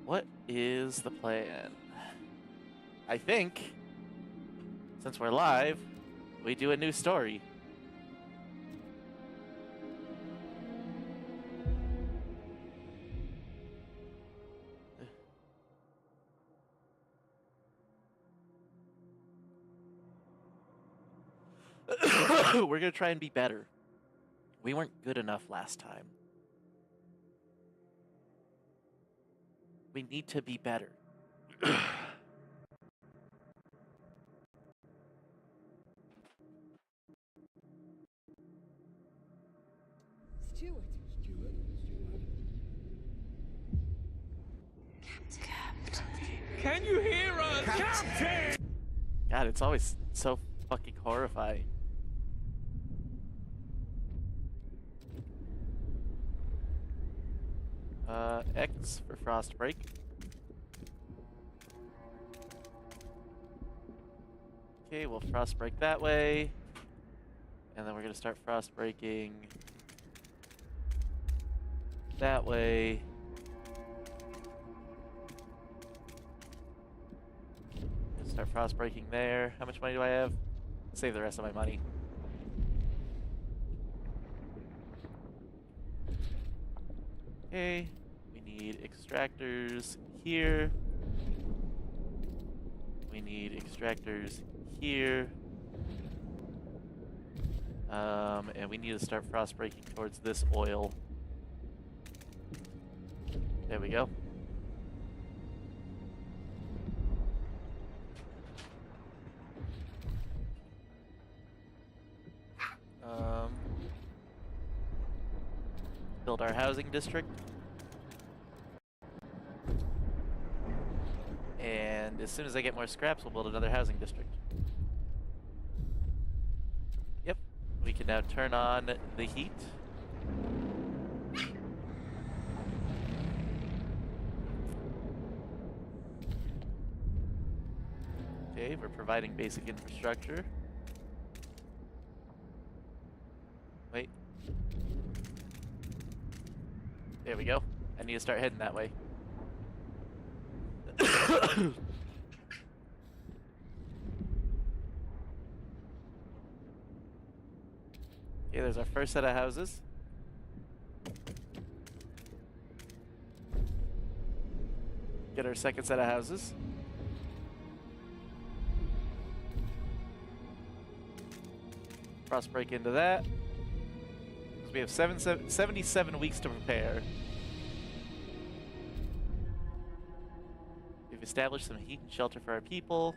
What is the plan? I think, since we're live, we do a new story. We're gonna try and be better. We weren't good enough last time. We need to be better. Stewart. Captain. Can you hear us? Captain! God, it's always so fucking horrifying. X for frost break. Okay, we'll frost break that way. And then we're gonna start frost breaking that way. Start frost breaking there. How much money do I have? Save the rest of my money. Okay, we need extractors here. We need extractors here. And we need to start frost breaking towards this oil. There we go. Build our housing district. And as soon as I get more scraps, we'll build another housing district. Yep. We can now turn on the heat. Okay, we're providing basic infrastructure. Wait. There we go. I need to start heading that way. Okay, there's our first set of houses. Get our second set of houses. Frost break into that. So we have 77 weeks to prepare. We've established some heat and shelter for our people.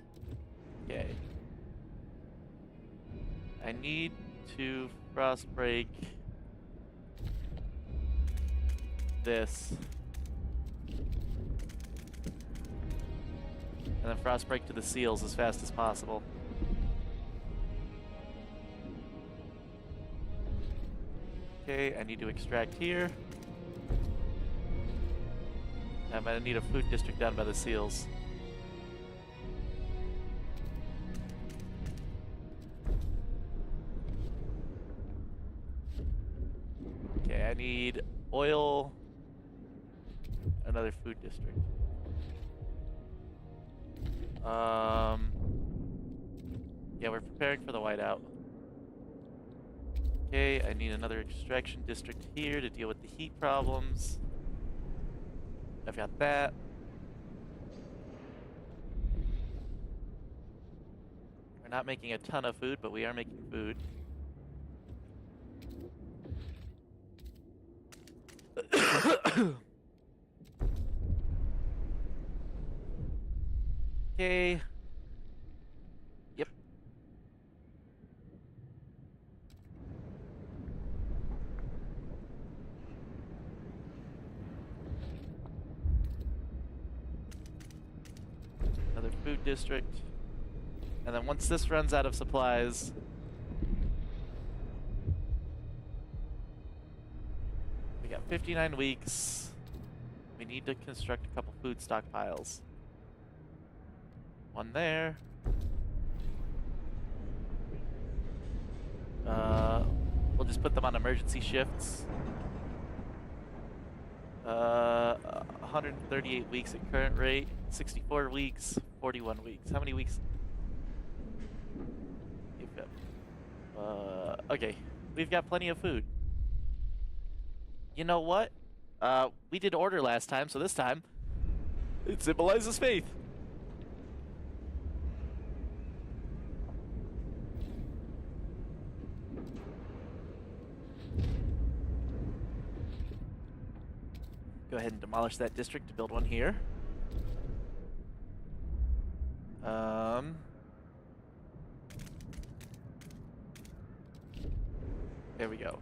Okay. I need to frost break this. And then frost break to the seals as fast as possible. Okay, I need to extract here. I'm gonna need a food district down by the seals. Okay, I need oil, another food district. Yeah, we're preparing for the whiteout. Okay, I need another extraction district here to deal with the heat problems. I've got that. We're not making a ton of food, but we are making food. Okay. Yep. Another food district. And then once this runs out of supplies, we got 59 weeks. We need to construct a couple food stockpiles. One there. We'll just put them on emergency shifts. 138 weeks at current rate, 64 weeks, 41 weeks. How many weeks? Okay, we've got plenty of food. You know what? We did order last time, so this time it symbolizes faith. Go ahead and demolish that district to build one here. There we go.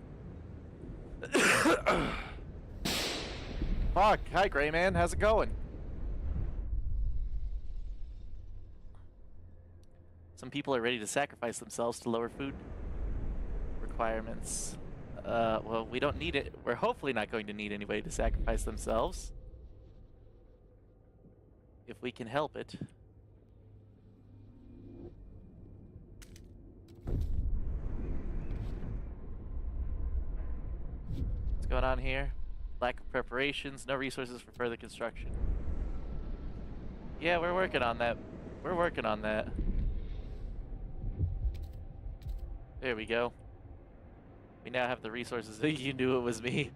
Fuck, hi Gray Man, how's it going? Some people are ready to sacrifice themselves to lower food requirements. Well, we don't need it. We're hopefully not going to need anybody to sacrifice themselves. If we can help it. What's going on here? Lack of preparations, no resources for further construction. Yeah, we're working on that. We're working on that. There we go. We now have the resources. You knew it was me.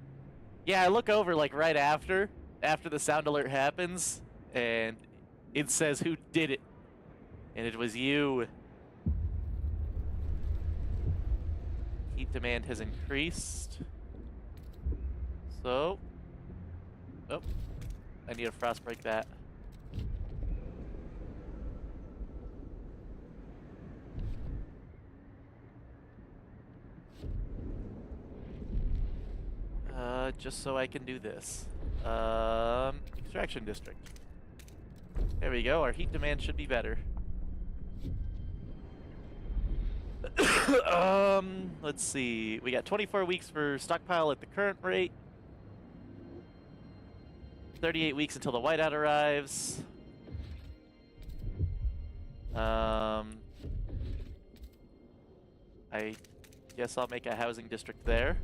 Yeah, I look over like right after the sound alert happens, and it says who did it. And it was you. Heat demand has increased. So, oh, I need to frost break that. Just so I can do this. Extraction district. There we go, our heat demand should be better. Let's see. We got 24 weeks for stockpile at the current rate. 38 weeks until the whiteout arrives. I guess I'll make a housing district there.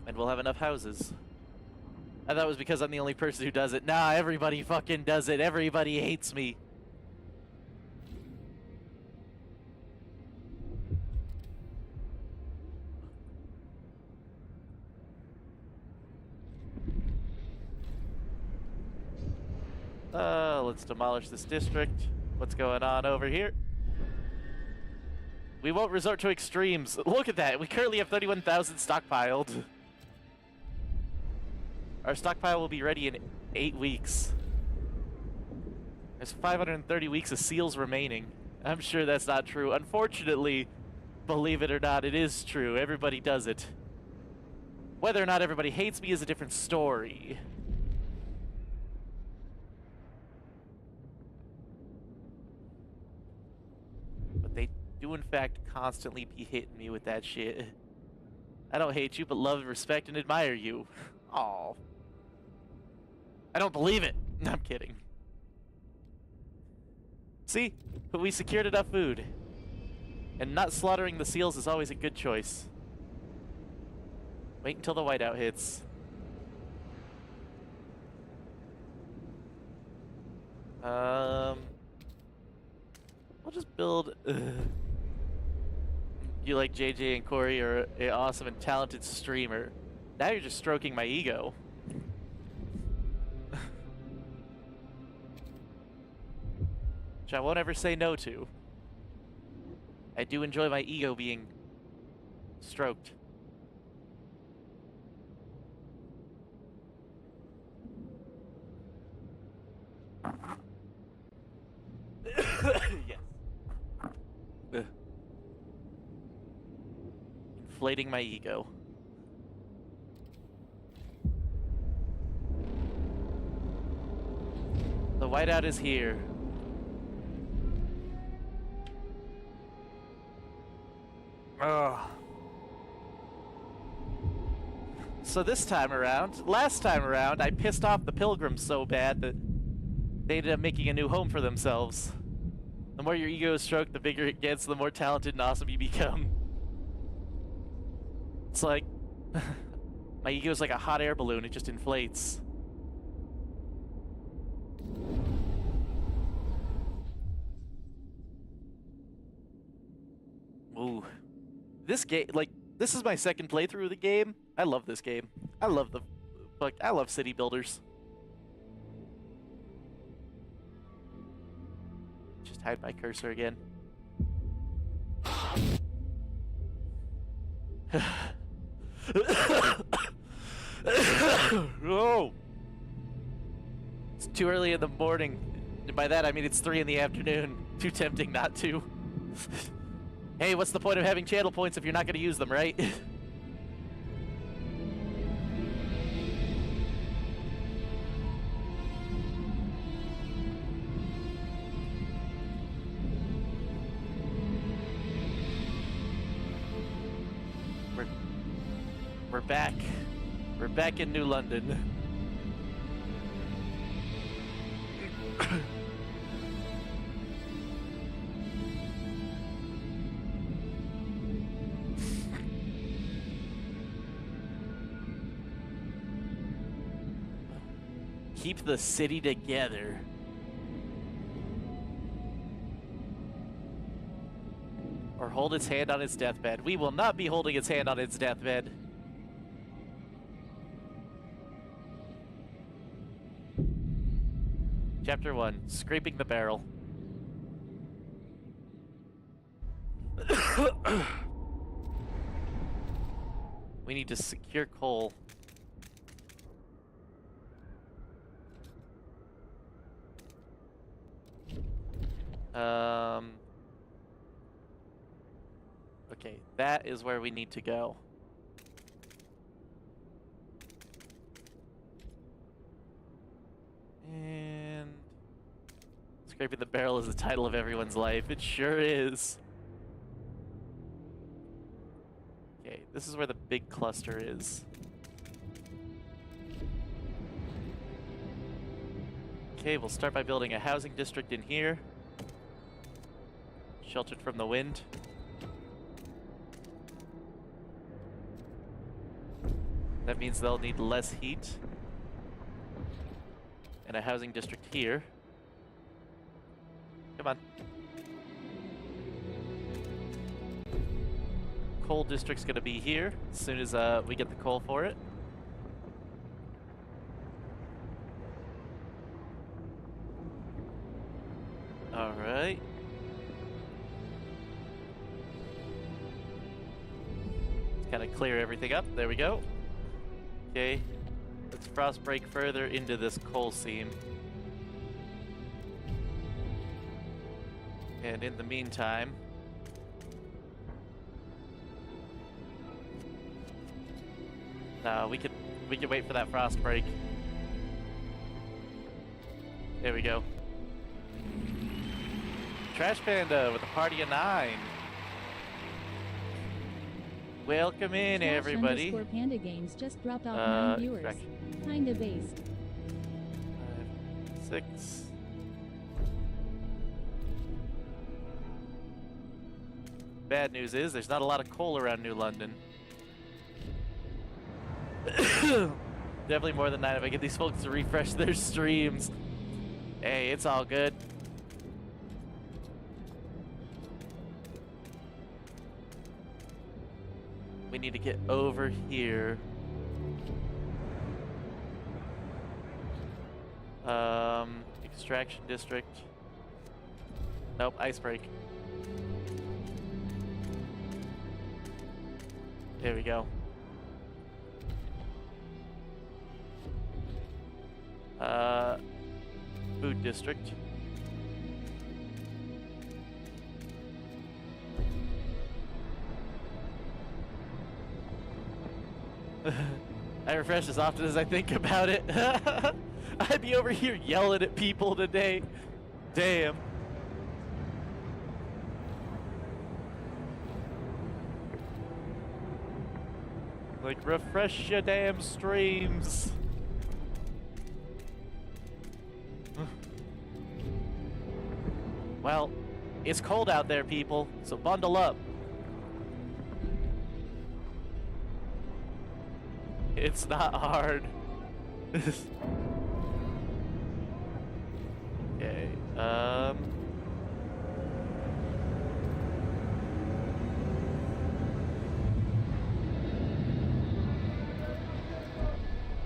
And we'll have enough houses. I thought it was because I'm the only person who does it. Nah, everybody fucking does it. Everybody hates me. Let's demolish this district. What's going on over here? We won't resort to extremes. Look at that. We currently have 31,000 stockpiled. Our stockpile will be ready in 8 weeks. There's 530 weeks of seals remaining. I'm sure that's not true. Unfortunately, believe it or not, it is true. Everybody does it. Whether or not everybody hates me is a different story. But they do in fact constantly be hitting me with that shit. I don't hate you, but love, respect, and admire you. Aw. I don't believe it. I'm kidding. See? But we secured enough food. And not slaughtering the seals is always a good choice. Wait until the whiteout hits. We'll just build... You like JJ and Corey are an awesome and talented streamer. Now you're just stroking my ego. Which I won't ever say no to. I do enjoy my ego being stroked. Yes. Inflating my ego. The whiteout is here. Ugh. So this time around, last time around, I pissed off the pilgrims so bad that they ended up making a new home for themselves. The more your ego is stroked, the bigger it gets, the more talented and awesome you become. It's like, My ego's like a hot air balloon, it just inflates. Ooh. This game, like, this is my second playthrough of the game. I love this game. I love I love city builders. Just hide my cursor again. Oh! It's too early in the morning. And by that I mean it's 3 in the afternoon. Too tempting not to. Hey, what's the point of having channel points if you're not going to use them, right? We're back. We're back in New London. Keep the city together. Or hold its hand on its deathbed. We will not be holding its hand on its deathbed. Chapter 1, Scraping the Barrel. We need to secure coal. Okay, that is where we need to go. And Scraping the Barrel is the title of everyone's life. It sure is. Okay, this is where the big cluster is. Okay, we'll start by building a housing district in here. Sheltered from the wind. That means they'll need less heat. And a housing district here. Come on. Coal district's gonna be here as soon as we get the coal for it. Alright. Let's kind of clear everything up. There we go. Okay. Let's frost break further into this coal seam. And in the meantime, we could wait for that frost break. There we go. Trash Panda with a party of 9. Welcome in, everybody. Panda Games just dropped off 9 viewers. Kinda based. 5, 6. Bad news is there's not a lot of coal around New London. Definitely more than 9 if I get these folks to refresh their streams. Hey, it's all good. We need to get over here. Extraction district. Nope, ice break. There we go. Food district. I refresh as often as I think about it. I'd be over here yelling at people today. Damn. Like, refresh your damn streams. Well, it's cold out there, people, so bundle up. It's not hard. Okay,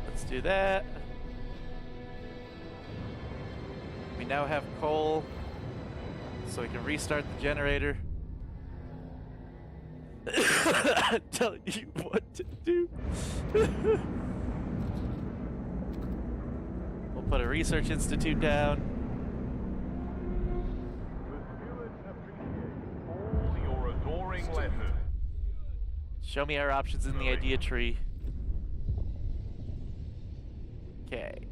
let's do that. We now have coal, so we can restart the generator. Tell you what to do. We'll put a research institute down. All your adoring letters. Show me our options in the idea tree. Okay.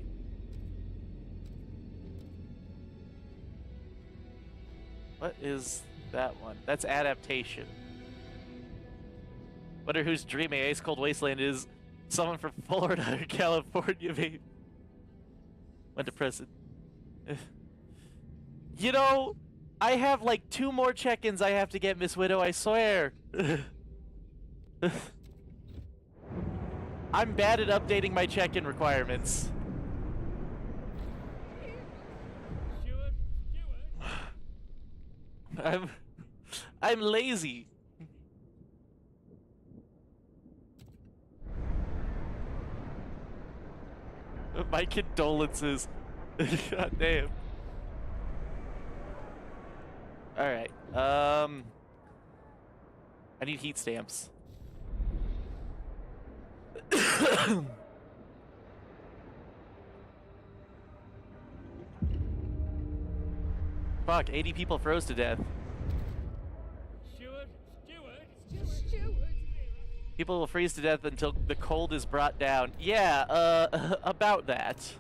What is that one? That's adaptation. Wonder whose dream a ice cold wasteland is. Someone from Florida or California, maybe. Went to prison. You know, I have like 2 more check-ins I have to get, Miss Widow, I swear. I'm bad at updating my check-in requirements. I'm lazy. My condolences. God damn. Alright, I need heat stamps. Fuck, 80 people froze to death. Steward. People will freeze to death until the cold is brought down. Yeah, about that.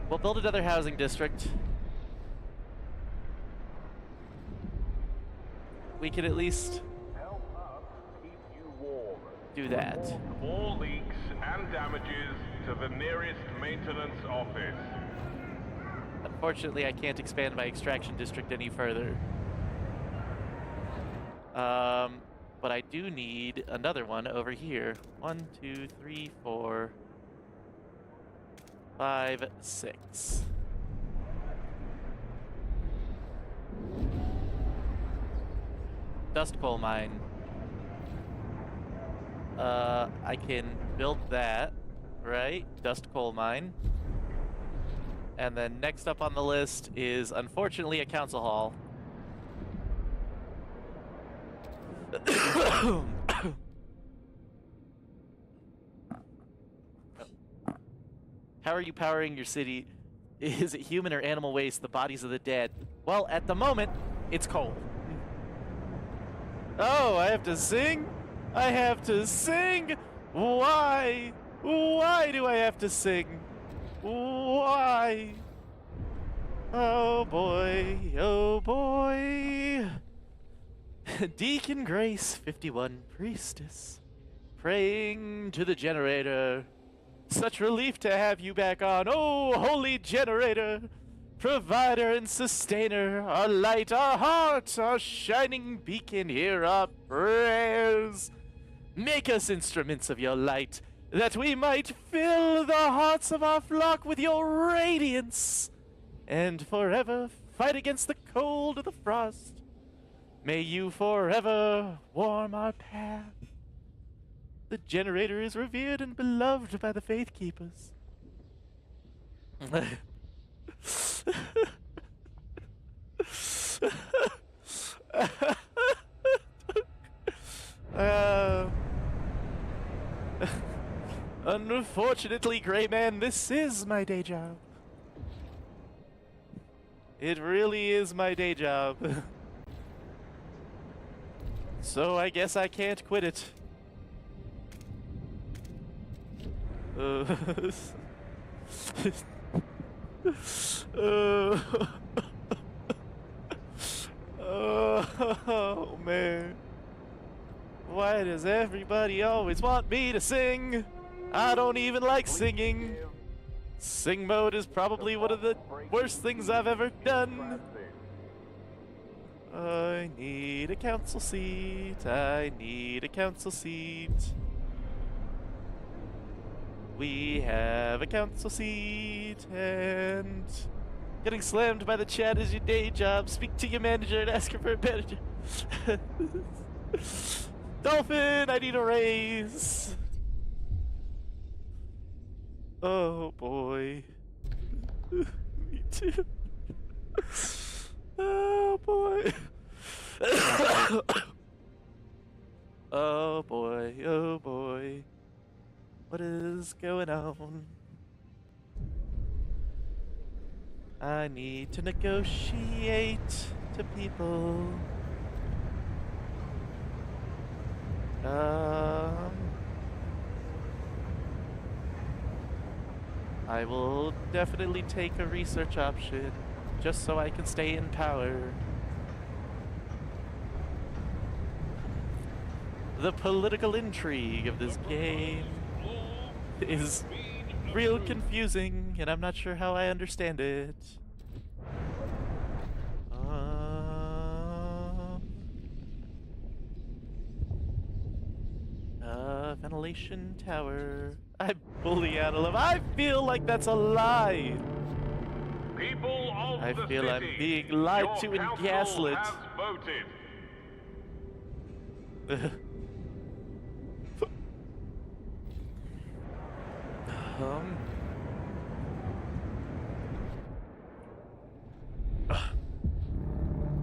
We'll build another housing district. We could at least Help us keep you warm. do that. All leaks and damages to the nearest maintenance office. Unfortunately, I can't expand my extraction district any further. But I do need another one over here. 1, 2, 3, 4, 5, 6. Dust coal mine. I can build that, right? Dust coal mine. And then next up on the list is, unfortunately, a council hall. How are you powering your city? Is it human or animal waste, the bodies of the dead? Well, at the moment, it's coal. Oh, I have to sing? I have to sing? Why? Why do I have to sing? Why? Oh boy, oh boy. Deacon Grace 51 Priestess, praying to the generator. Such relief to have you back on, oh holy generator, provider and sustainer, our light, our heart, our shining beacon, hear our prayers. Make us instruments of your light, that we might fill the hearts of our flock with your radiance, and forever fight against the cold of the frost. May you forever warm our path. The generator is revered and beloved by the faith keepers. Unfortunately, Gray Man, this is my day job. It really is my day job. So I guess I can't quit it. Oh man. Why does everybody always want me to sing? I don't even like singing. Sing mode is probably one of the worst things I've ever done. I need a council seat. I need a council seat. We have a council seat, and getting slammed by the chat is your day job. Speak to your manager and ask her for a better job. Dolphin, I need a raise. Oh boy. Me too. Oh boy. Oh boy, oh boy. What is going on? I need to negotiate to people. I will definitely take a research option just so I can stay in power. The political intrigue of this game is real confusing, and I'm not sure how I understand it. Ventilation tower. I bully out of love. I feel like that's a lie. People of I the feel city, I'm being lied your to and council gaslit. has voted.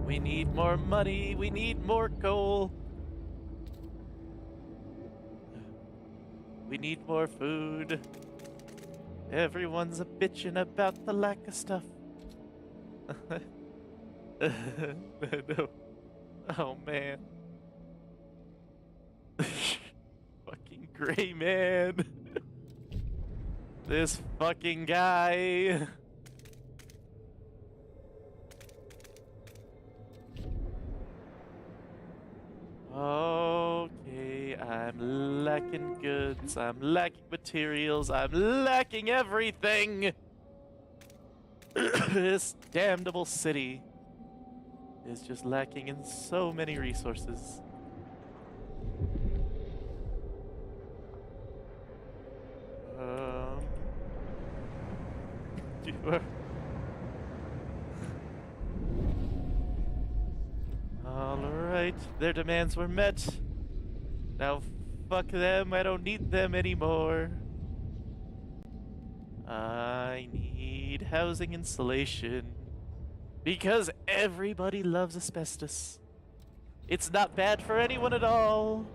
We need more money. We need more coal. We need more food. Everyone's a bitching about the lack of stuff. No. Oh man. Fucking gray man. This fucking guy. Okay, I'm lacking goods, I'm lacking materials, I'm lacking everything! This damnable city is just lacking in so many resources. Alright, their demands were met. Now fuck them, I don't need them anymore. I need housing insulation. Because everybody loves asbestos. It's not bad for anyone at all.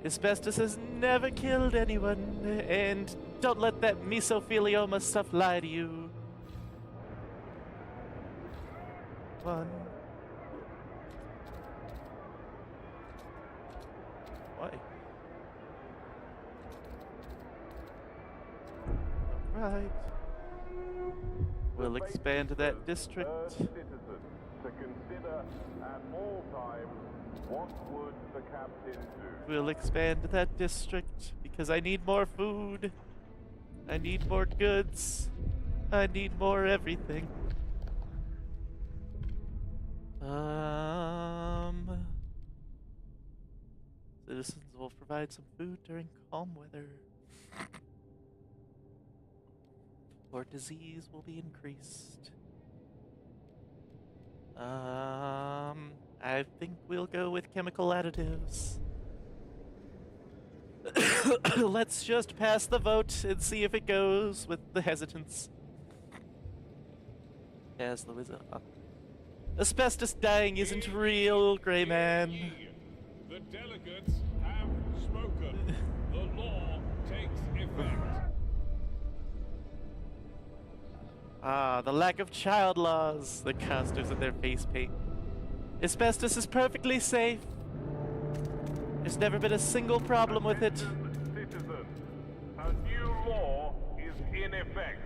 Asbestos has never killed anyone, and don't let that mesothelioma stuff lie to you. One. Why? Alright. We'll expand that district. Citizens to consider at all times what would the captain do. We'll expand that district because I need more food. I need more goods. I need more everything. Citizens will provide some food during calm weather. Or disease will be increased. I think we'll go with chemical additives. Let's just pass the vote and see if it goes with the hesitance. As the wizard. Asbestos dying isn't real, Grey Man. The delegates have spoken. The law takes effect. The lack of child laws. The casters of their face paint. Asbestos is perfectly safe. There's never been a single problem with it. Citizens, a new law is in effect.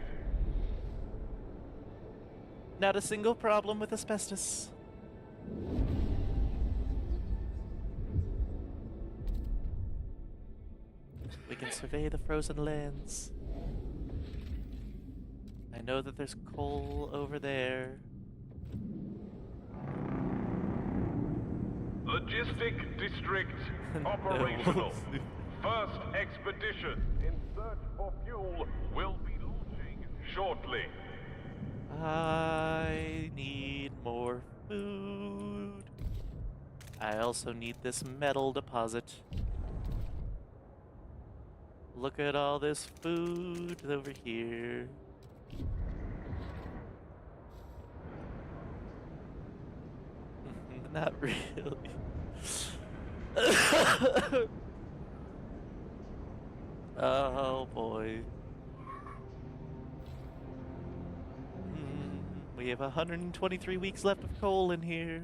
Not a single problem with asbestos. We can survey the frozen lands. I know that there's coal over there. Logistic District operational. First expedition in search for fuel will be launching shortly. I need more food. I also need this metal deposit. Look at all this food over here. Not really. Oh boy. We have 123 weeks left of coal in here.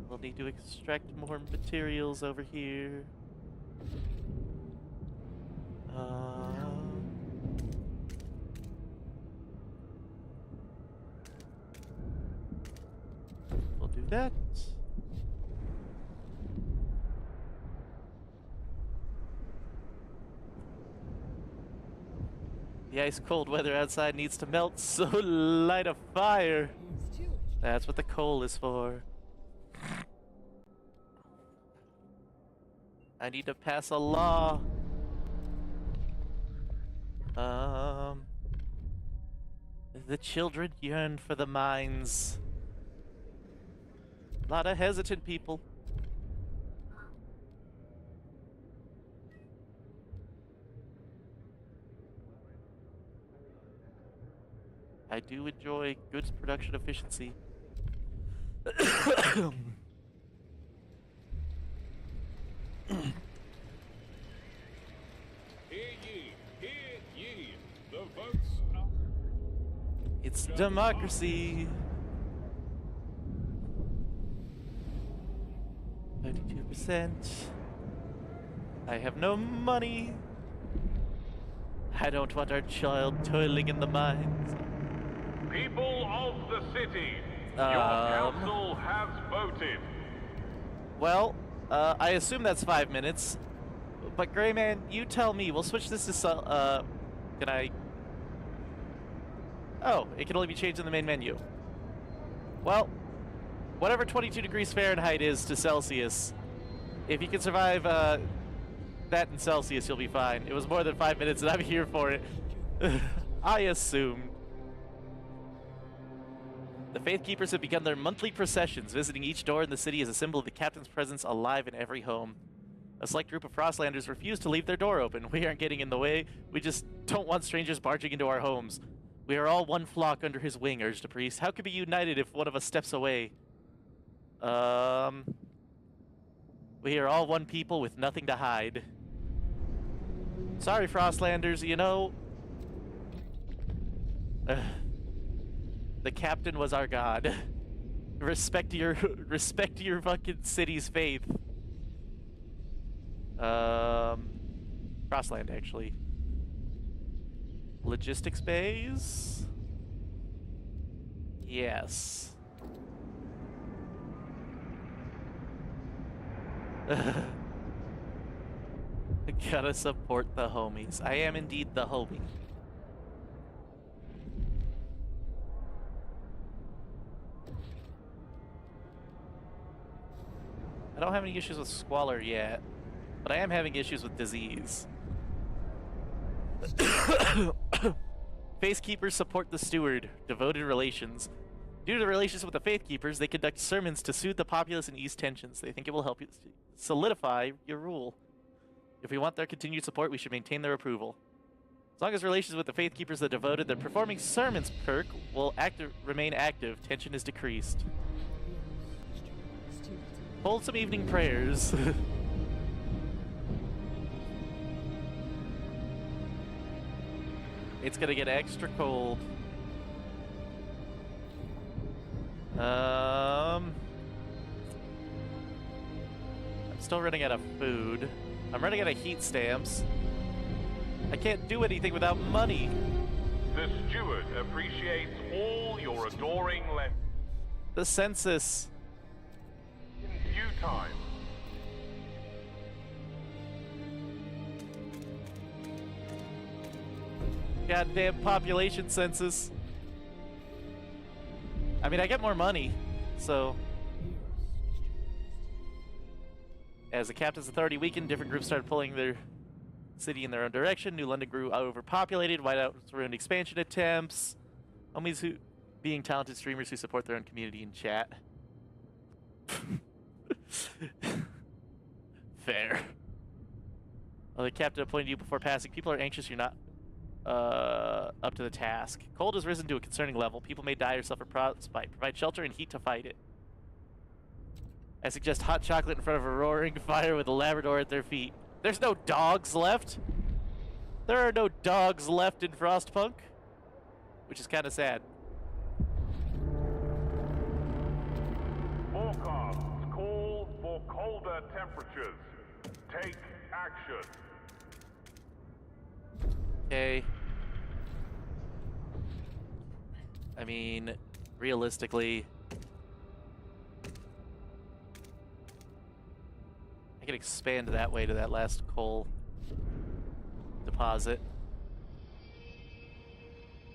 We'll need to extract more materials over here. We'll do that. The ice cold weather outside needs to melt, so light a fire. Let's do it. That's what the coal is for. I need to pass a law. The children yearn for the mines. A lot of hesitant people. I do enjoy goods production efficiency. Hear ye, the votes are... It's democracy. 32%. I have no money. I don't want our child toiling in the mines. People of the city, your council has voted. Well, I assume that's 5 minutes. But Greyman, you tell me. We'll switch this to can I? Oh, it can only be changed in the main menu. Well, whatever 22 degrees Fahrenheit is to Celsius, if you can survive that in Celsius, you'll be fine. It was more than 5 minutes, and I'm here for it. I assumed. The Faith Keepers have begun their monthly processions, visiting each door in the city as a symbol of the captain's presence alive in every home. A select group of Frostlanders refuse to leave their door open. We aren't getting in the way. We just don't want strangers barging into our homes. We are all one flock under his wing, urged a priest. How could we be united if one of us steps away? We are all one people with nothing to hide. Sorry, Frostlanders, you know... the captain was our god. Respect your fucking city's faith. Frostland, actually. Logistics bays? Yes. Gotta support the homies. I am indeed the homie. I don't have any issues with squalor yet, but I am having issues with disease. Faith Keepers support the steward. Devoted relations. Due to the relationship with the Faith Keepers, they conduct sermons to soothe the populace and ease tensions. They think it will help you solidify your rule. If we want their continued support, we should maintain their approval. As long as relations with the Faith Keepers are devoted, the performing sermons perk will remain active. Tension is decreased. Let's do it. Hold some evening prayers. It's gonna get extra cold. I'm still running out of food. I'm running out of heat stamps. I can't do anything without money. The steward appreciates all your adoring lessons. The census. In due time. Goddamn population census. I mean, I get more money. So, as the captain's authority weakened, different groups started pulling their city in their own direction. New London grew overpopulated. Whiteouts ruined expansion attempts. Homies who being talented streamers who support their own community in chat. Fair. Well, the captain appointed you before passing. People are anxious you're not up to the task. Cold has risen to a concerning level. People may die or suffer frostbite. Provide shelter and heat to fight it. I suggest hot chocolate in front of a roaring fire with a Labrador at their feet. There's no dogs left. There are no dogs left in Frostpunk, which is kind of sad. Forecasts call for colder temperatures. Take action. Okay. I mean, realistically, I can expand that way to that last coal deposit.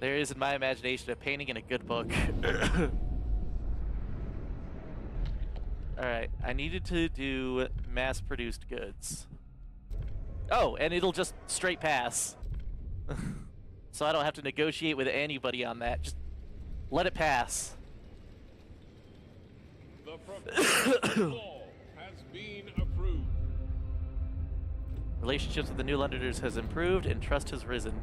There is, in my imagination, a painting in a good book. Alright, I needed to do mass-produced goods. Oh, and it'll just straight pass. So I don't have to negotiate with anybody on that. Just let it pass. The proposed law has been approved. Relationships with the New Londoners has improved and trust has risen.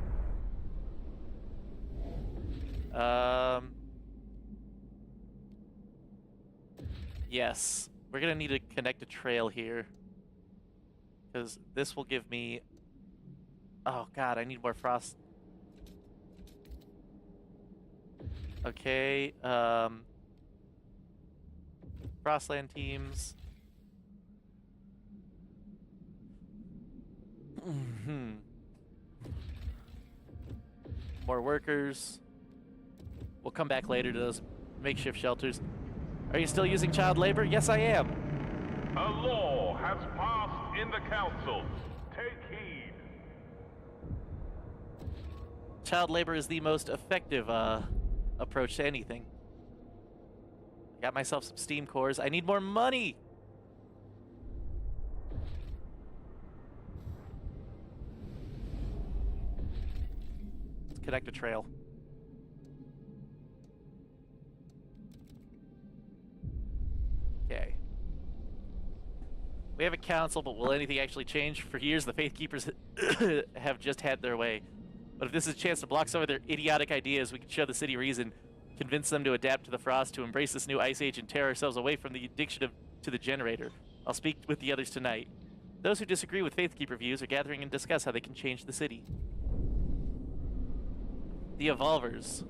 Yes, we're gonna need to connect a trail here. Because this will give me... Oh god, I need more frost. Okay, Frostland teams. More workers. We'll come back later to those makeshift shelters. Are you still using child labor? Yes, I am. A law has passed in the council. Take heed. Child labor is the most effective approach to anything. I got myself some steam cores. I need more money. Let's connect a trail. Okay. We have a council, but will anything actually change? For years, the Faith Keepers have just had their way. But if this is a chance to block some of their idiotic ideas, we can show the city reason, convince them to adapt to the frost, to embrace this new ice age, and tear ourselves away from the addiction to the generator. I'll speak with the others tonight. Those who disagree with Faith Keeper views are gathering and discuss how they can change the city. The Evolvers.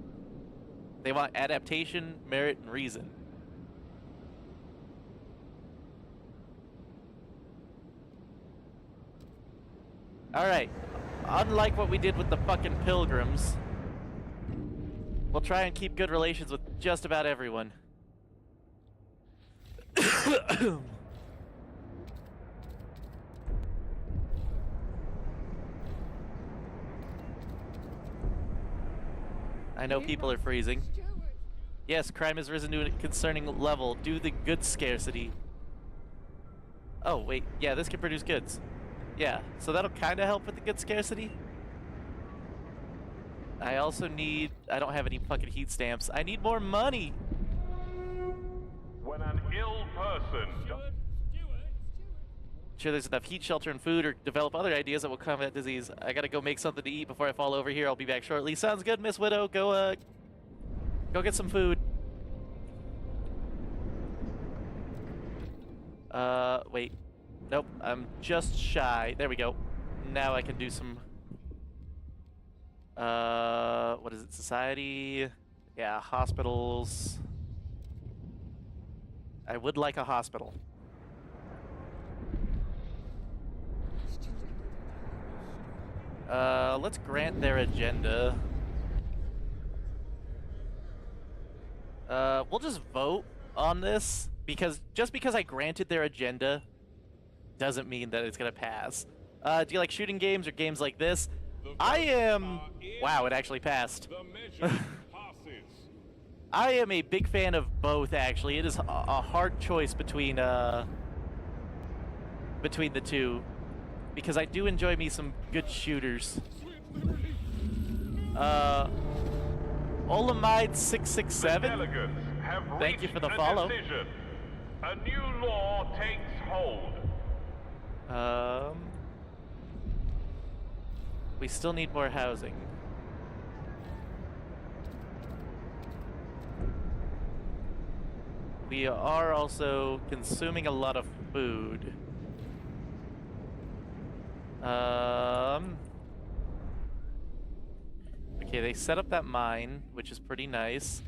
They want adaptation, merit, and reason. Alright. Unlike what we did with the fucking Pilgrims, we'll try and keep good relations with just about everyone. I know people are freezing. Yes, crime has risen to a concerning level due to the goods scarcity. Oh, wait. Yeah, this can produce goods. Yeah, so that'll kind of help with the goods scarcity. I also need... I don't have any fucking heat stamps. I need more money! When an ill person... Sure there's enough heat, shelter, and food, or develop other ideas that will combat disease. I gotta go make something to eat before I fall over here. I'll be back shortly. Sounds good, Miss Widow. Go get some food. Wait. Nope, I'm just shy. There we go. Now I can do some... what is it? Society? Yeah, hospitals. I would like a hospital. Let's grant their agenda. We'll just vote on this, because just because I granted their agenda doesn't mean that it's gonna pass. Do you like shooting games or games like this? I am... Wow, it actually passed. The measure passes. I am a big fan of both, actually. It is a hard choice between the two, because I do enjoy me some good shooters. Olamide 667. Delegates have Thank you reached for the a follow. decision. A new law takes hold. We still need more housing. We are also consuming a lot of food. Okay, they set up that mine, which is pretty nice.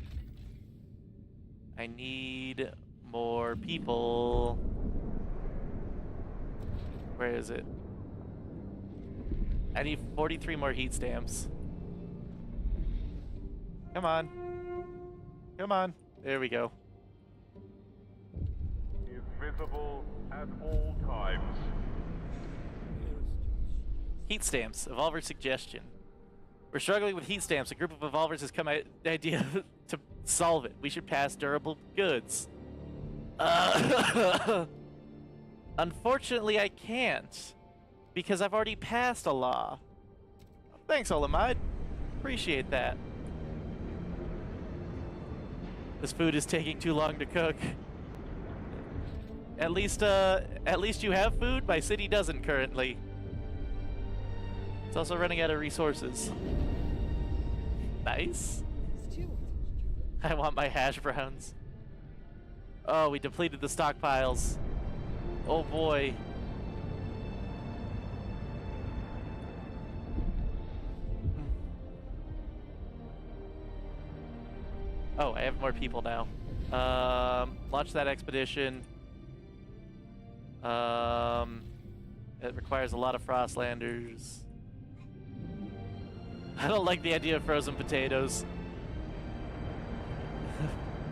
I need more people. Where is it? I need 43 more heat stamps. Come on. Come on. There we go. Is visible at all times. Heat stamps. Evolver suggestion. We're struggling with heat stamps. A group of evolvers has come at the idea to solve it. We should pass durable goods. Unfortunately, I can't, because I've already passed a law. Thanks, Olamide. Appreciate that. This food is taking too long to cook. At least you have food. My city doesn't currently. It's also running out of resources. Nice. Stewart. I want my hash browns. Oh, we depleted the stockpiles. Oh boy. Oh, I have more people now. Launch that expedition. It requires a lot of Frostlanders. I don't like the idea of frozen potatoes.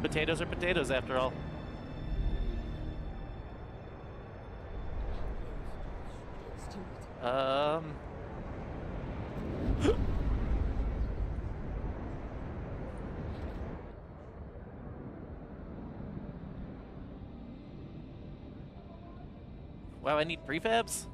Potatoes are potatoes, after all. Stewart. Wow, I need prefabs?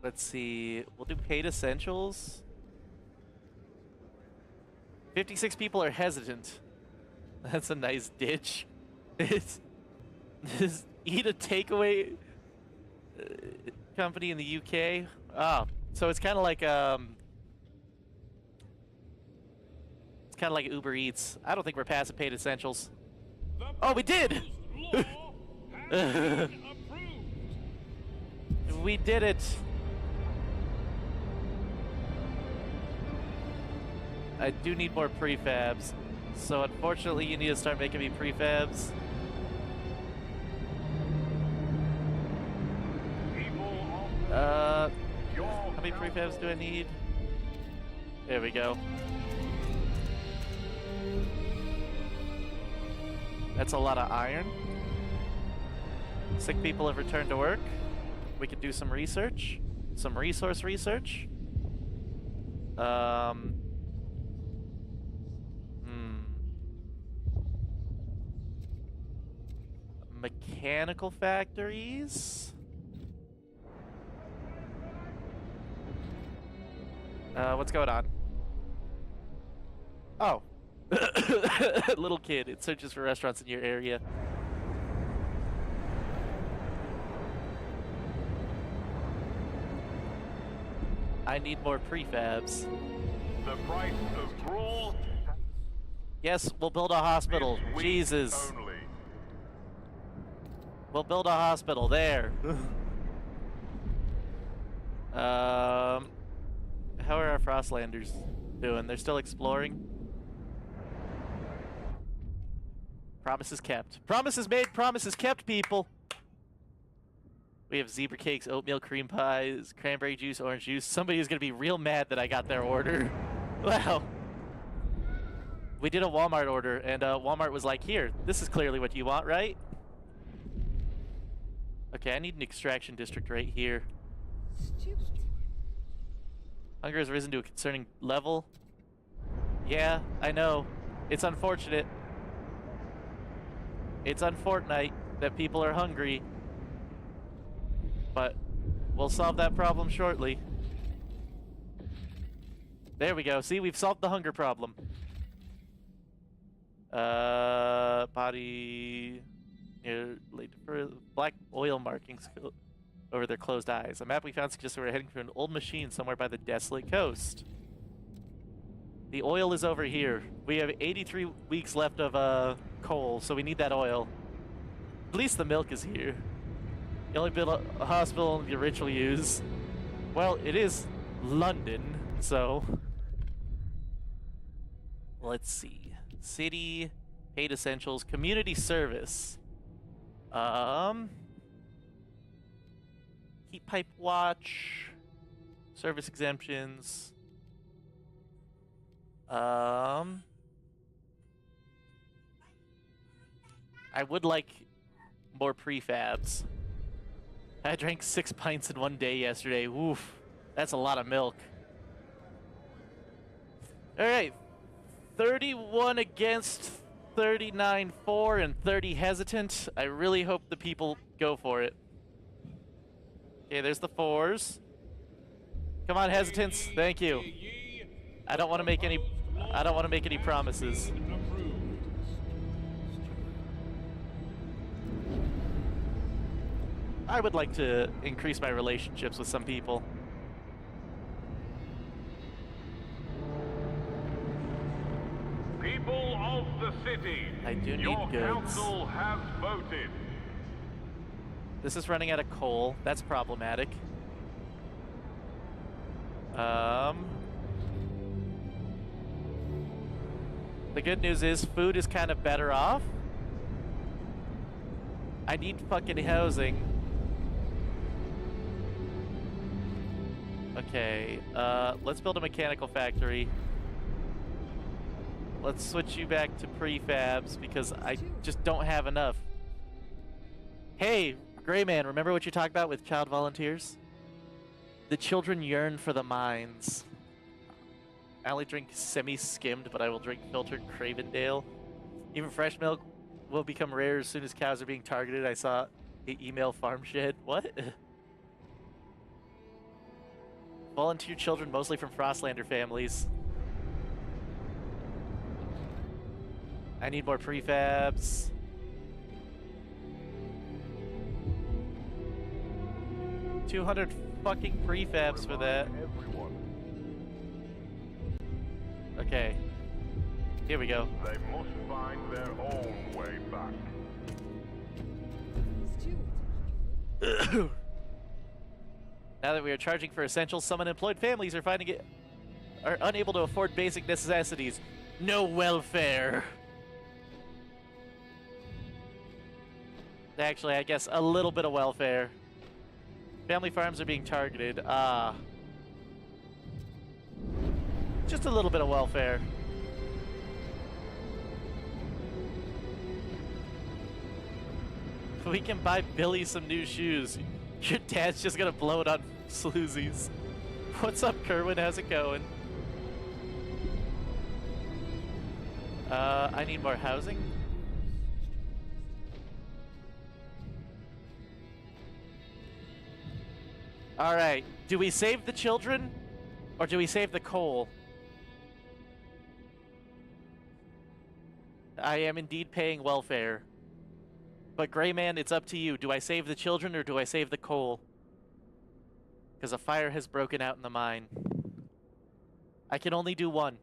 Let's see. We'll do paid essentials. 56 people are hesitant. That's a nice ditch. It's eat a takeaway company in the UK. Oh, so it's kind of like Uber Eats. I don't think we're passing paid essentials. Oh, we did. We did it. I do need more prefabs, so unfortunately you need to start making me prefabs. How many prefabs do I need? There we go. That's a lot of iron. Sick people have returned to work. We could do some research. Some resource research. Mechanical factories. What's going on? Oh. Little kid, it searches for restaurants in your area. I need more prefabs. The price of rule Yes, we'll build a hospital. is weak Jesus. only. We'll build a hospital there. How are our Frostlanders doing? They're still exploring. Promises kept. Promises made, promises kept, people. We have zebra cakes, oatmeal cream pies, cranberry juice, orange juice. Somebody is going to be real mad that I got their order. Wow. We did a Walmart order, and Walmart was like, here, this is clearly what you want, right? Okay, I need an extraction district right here. Stupid. Hunger has risen to a concerning level. Yeah, I know. It's unfortunate. It's unfortunate that people are hungry. But we'll solve that problem shortly. There we go. See, we've solved the hunger problem. Body near for black oil markings over their closed eyes. A map we found suggests we're heading for an old machine somewhere by the desolate coast. The oil is over here. We have 83 weeks left of coal, so we need that oil. At least the milk is here. The only bit of a hospital the rich will use. Well, it is London, so let's see. City, paid essentials, community service. Heat pipe watch, service exemptions. I would like more prefabs. I drank 6 pints in one day yesterday. Woof. That's a lot of milk. All right. 31 against, 39 for, and 30 hesitant. I really hope the people go for it. Okay, there's the fours. Come on, hesitants. Thank you. I don't want to make any promises. I would like to increase my relationships with some people. People of the city, I do need your goods. council has voted. This is running out of coal. That's problematic. The good news is food is kind of better off. I need fucking housing. Okay, let's build a mechanical factory. Let's switch you back to prefabs because I just don't have enough. Hey, Gray Man, remember what you talked about with child volunteers? The children yearn for the mines. I only drink semi-skimmed, but I will drink filtered Cravendale. Even fresh milk will become rare as soon as cows are being targeted. I saw email farm shed. What? Volunteer children, mostly from Frostlander families. I need more prefabs. $200 fucking prefabs for that. Okay. Here we go. They must find their own way back. Stupid. Now that we are charging for essentials, some unemployed families are are unable to afford basic necessities. No welfare. Actually, I guess a little bit of welfare. Family farms are being targeted. Just a little bit of welfare. We can buy Billy some new shoes. Your dad's just gonna blow it on Sloozies. What's up, Kerwin? How's it going? I need more housing. All right. Do we save the children, or do we save the coal? I am indeed paying welfare. But Gray Man, it's up to you. Do I save the children or do I save the coal? Because a fire has broken out in the mine. I can only do one.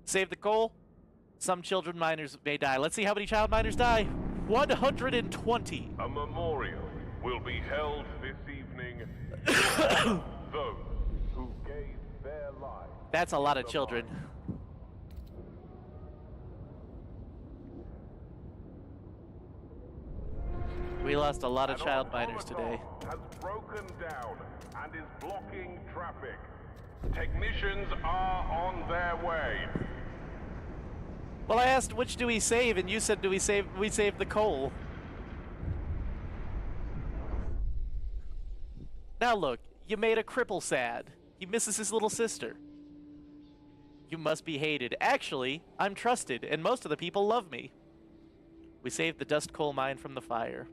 Save the coal. Some children miners may die. Let's see how many child miners die. 120. A memorial will be held this evening to those who gave their lives. That's a lot of children. We lost a lot of child miners today. Has broken down and is blocking traffic. Technicians are on their way. Well, I asked which do we save, and you said we save the coal. Now look, you made a cripple sad. He misses his little sister. You must be hated. Actually, I'm trusted, and most of the people love me. We saved the dust coal mine from the fire.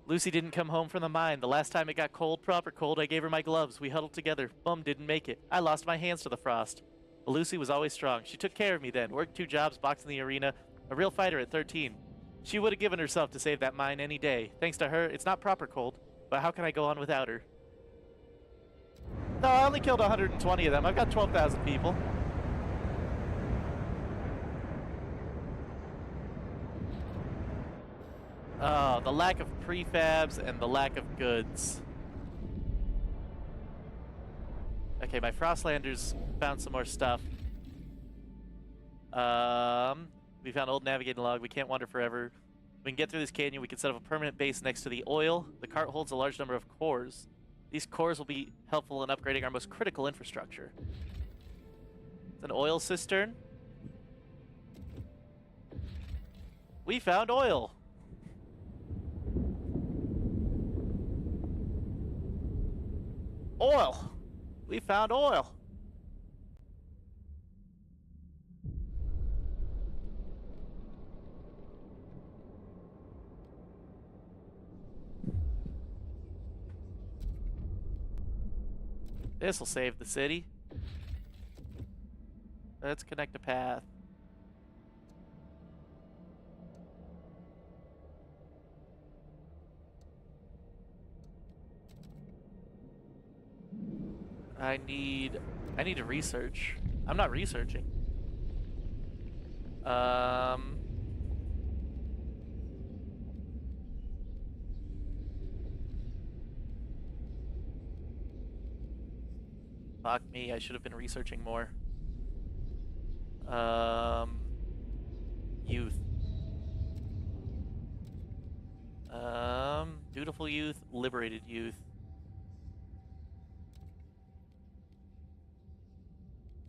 Lucy didn't come home from the mine. The last time it got cold, proper cold, I gave her my gloves. We huddled together. Bum didn't make it. I lost my hands to the frost. But Lucy was always strong. She took care of me then. Worked 2 jobs, boxed in the arena. A real fighter at 13. She would have given herself to save that mine any day. Thanks to her, it's not proper cold. But how can I go on without her? No, I only killed 120 of them. I've got 12,000 people. Oh, the lack of prefabs and the lack of goods. Okay, my Frostlanders found some more stuff. We found old navigating log. We can't wander forever. We can get through this canyon. We can set up a permanent base next to the oil. The cart holds a large number of cores. These cores will be helpful in upgrading our most critical infrastructure. It's an oil cistern. We found oil. Oil! We found oil! This'll save the city. Let's connect a path. I need to research. I'm not researching. Fuck me, I should have been researching more. Youth. Dutiful youth, liberated youth.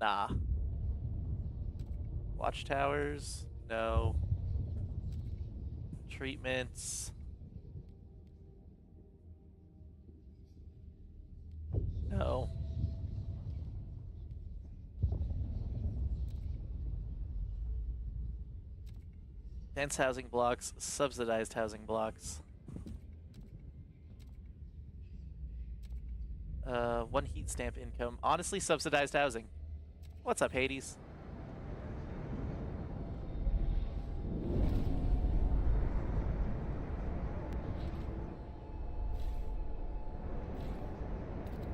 Nah. Watchtowers? No. Treatments? No. Dense housing blocks, subsidized housing blocks. 1 heat stamp income. Honestly, subsidized housing. What's up, Hades?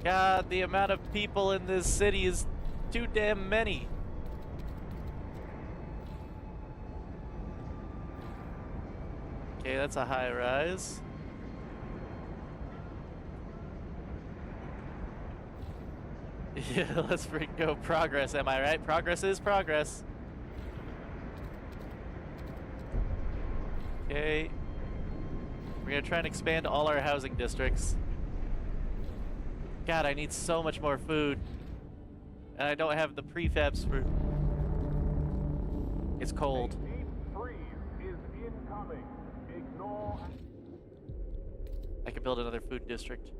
God, the amount of people in this city is too damn many. Okay, that's a high rise. Yeah, let's go progress, am I right? Progress is progress. Okay. We're gonna try and expand all our housing districts. God, I need so much more food. And I don't have the prefabs for... It's cold. A deep freeze is incoming. Ignore. I could build another food district.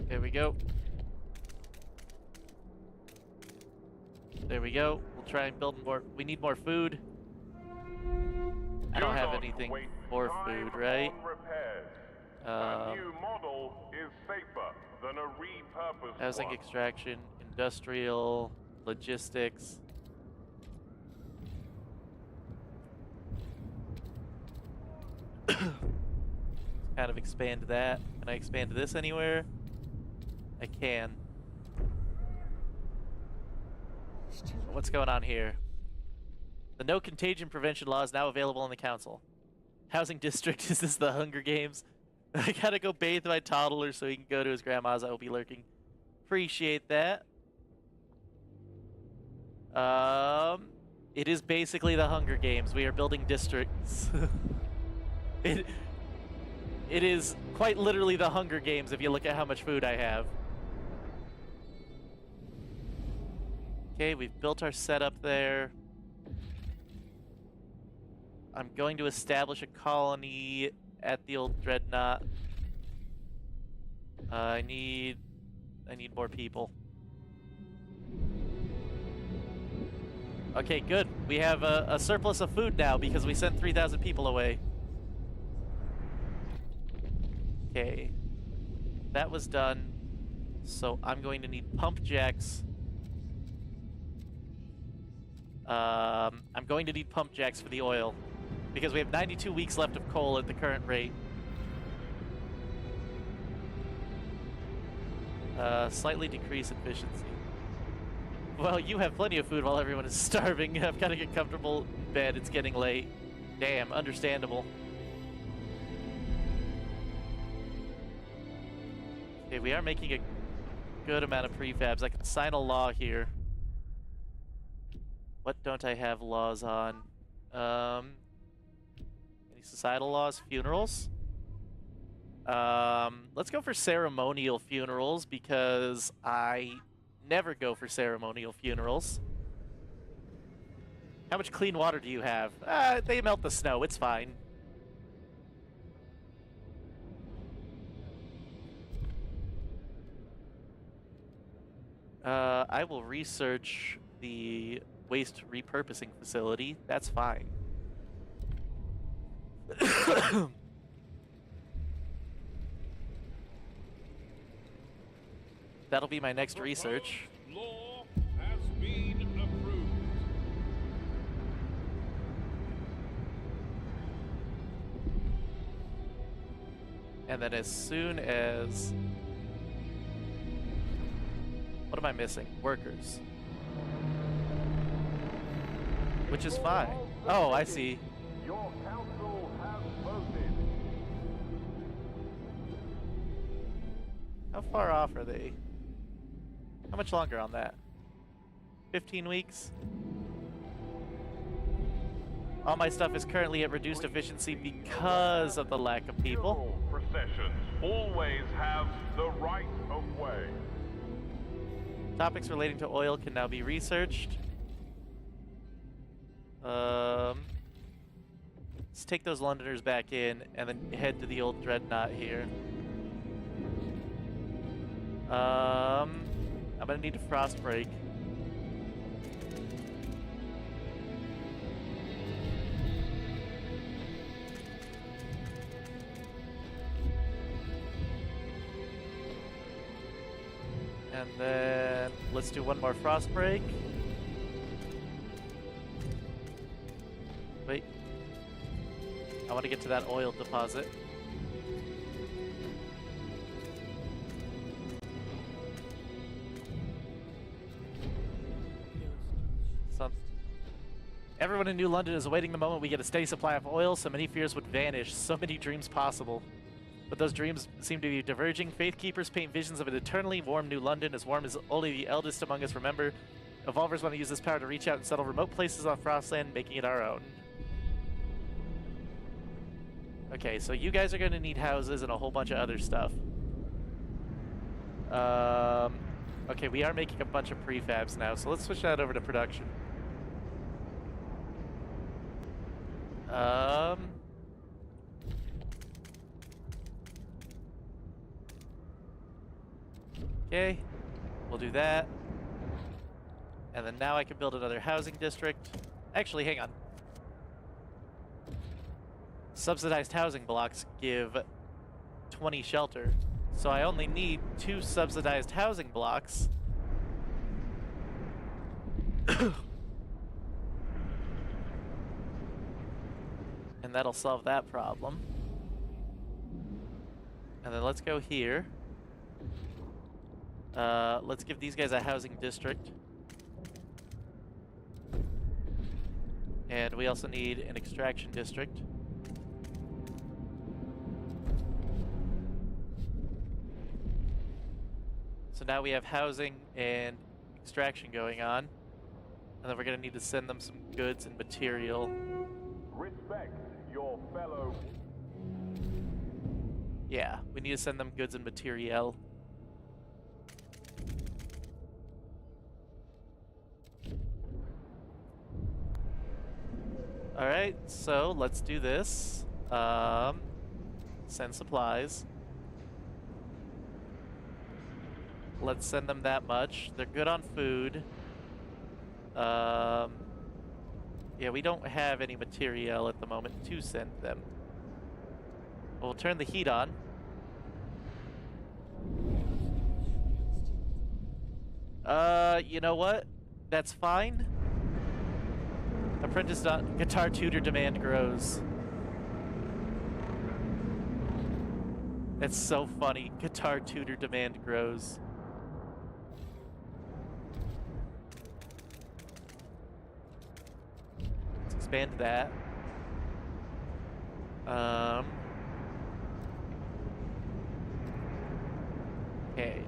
There we go. There we go. We'll try and build more. We need more food. I don't have anything for food, right? A new model is safer than a repurposed Housing one. extraction, industrial, logistics. Kind of expand that. Can I expand this anywhere? I can. What's going on here? The no contagion prevention law is now available in the council. Housing district, is this the Hunger Games? I gotta go bathe my toddler so he can go to his grandma's. I will be lurking. Appreciate that. It is basically the Hunger Games. We are building districts. It It is quite literally the Hunger Games if you look at how much food I have. Okay, we've built our setup there. I'm going to establish a colony at the old dreadnought. I need more people. Okay, good. We have a surplus of food now because we sent 3,000 people away. Okay. That was done. So I'm going to need pump jacks. I'm going to need pump jacks for the oil because we have 92 weeks left of coal at the current rate. Slightly decrease efficiency. Well, you have plenty of food while everyone is starving. I've got to get comfortable in bed. It's getting late. Damn, understandable. Okay, we are making a good amount of prefabs. I can sign a law here. What don't I have laws on? Any societal laws? Funerals? Let's go for ceremonial funerals because I never go for ceremonial funerals. How much clean water do you have? They melt the snow. It's fine. I will research the waste repurposing facility. That's fine. That'll be my next research. Law has been approved. And then as soon as... What am I missing? Workers. Which is fine. Oh, I see. Your council has voted. How far off are they? How much longer on that? 15 weeks? All my stuff is currently at reduced efficiency because of the lack of people. Funeral processions always have the right of way. Topics relating to oil can now be researched. Let's take those Londoners back in and then head to the old dreadnought here. I'm gonna need a frost break. And then let's do one more frost break. Wait. I want to get to that oil deposit. Everyone in New London is awaiting the moment we get a steady supply of oil, so many fears would vanish, so many dreams possible. But those dreams seem to be diverging. Faith keepers paint visions of an eternally warm New London, as warm as only the eldest among us remember. Evolvers want to use this power to reach out and settle remote places on Frostland, making it our own. Okay, so you guys are going to need houses and a whole bunch of other stuff. Okay, we are making a bunch of prefabs now, so let's switch that over to production. Okay, we'll do that. And then now I can build another housing district. Actually, hang on. Subsidized housing blocks give 20 shelter. So I only need 2 subsidized housing blocks. And that'll solve that problem. And then let's go here. Let's give these guys a housing district. And we also need an extraction district. So now we have housing and extraction going on. And then we're going to need to send them some goods and material. Respect your fellow. Yeah, we need to send them goods and materiel. Alright, so let's do this. Send supplies. Let's send them that much. They're good on food. Yeah, we don't have any material at the moment to send them. We'll turn the heat on. You know what? That's fine. Apprentice guitar tutor demand grows. That's so funny. Guitar tutor demand grows. Let's expand that. Okay.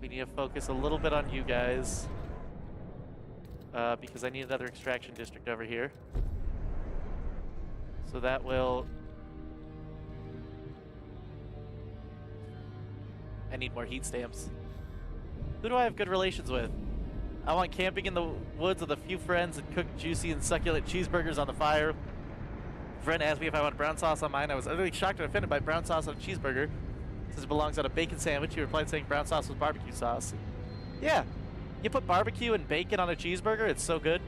We need to focus a little bit on you guys. Because I need another extraction district over here. So that will... I need more heat stamps. Who do I have good relations with? I want camping in the woods with a few friends and cook juicy and succulent cheeseburgers on the fire. A friend asked me if I want brown sauce on mine. I was utterly shocked and offended by brown sauce on a cheeseburger. Since it belongs on a bacon sandwich, he replied saying brown sauce was barbecue sauce. Yeah, you put barbecue and bacon on a cheeseburger, it's so good.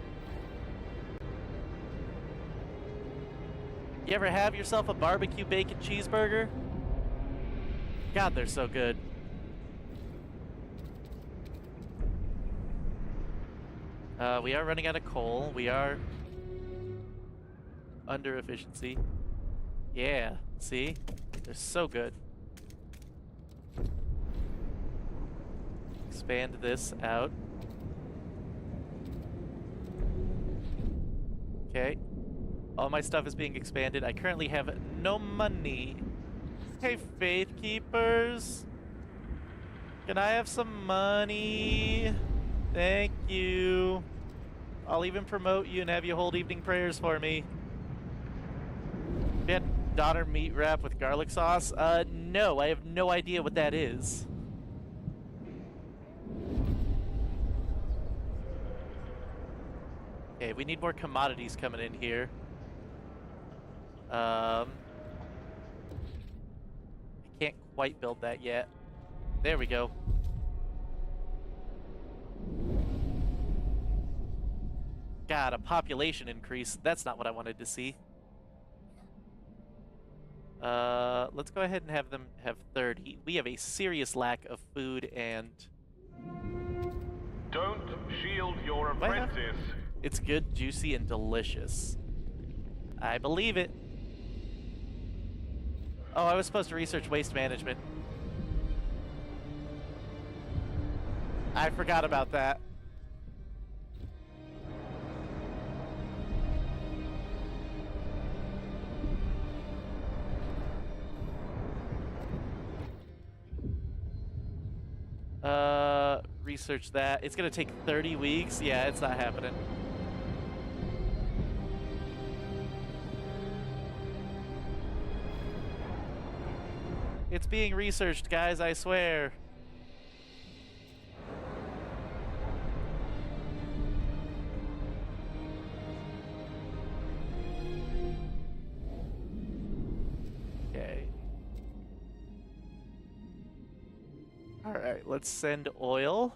You ever have yourself a barbecue bacon cheeseburger? God, they're so good. We are running out of coal. We are under efficiency. Yeah, see? They're so good. Expand this out. Okay. All my stuff is being expanded. I currently have no money. Hey, Faith Keepers. Can I have some money? Thank you. I'll even promote you and have you hold evening prayers for me. You had daughter meat wrap with garlic sauce? No, I have no idea what that is. Okay, we need more commodities coming in here. I can't quite build that yet. There we go. God, a population increase. That's not what I wanted to see. Let's go ahead and have them have third heat. We have a serious lack of food and... Don't shield your apprentice. It's good, juicy, and delicious. I believe it. Oh, I was supposed to research waste management. I forgot about that. Research that. It's gonna take 30 weeks. Yeah, it's not happening. It's being researched, guys, I swear. Okay. Alright, let's send oil.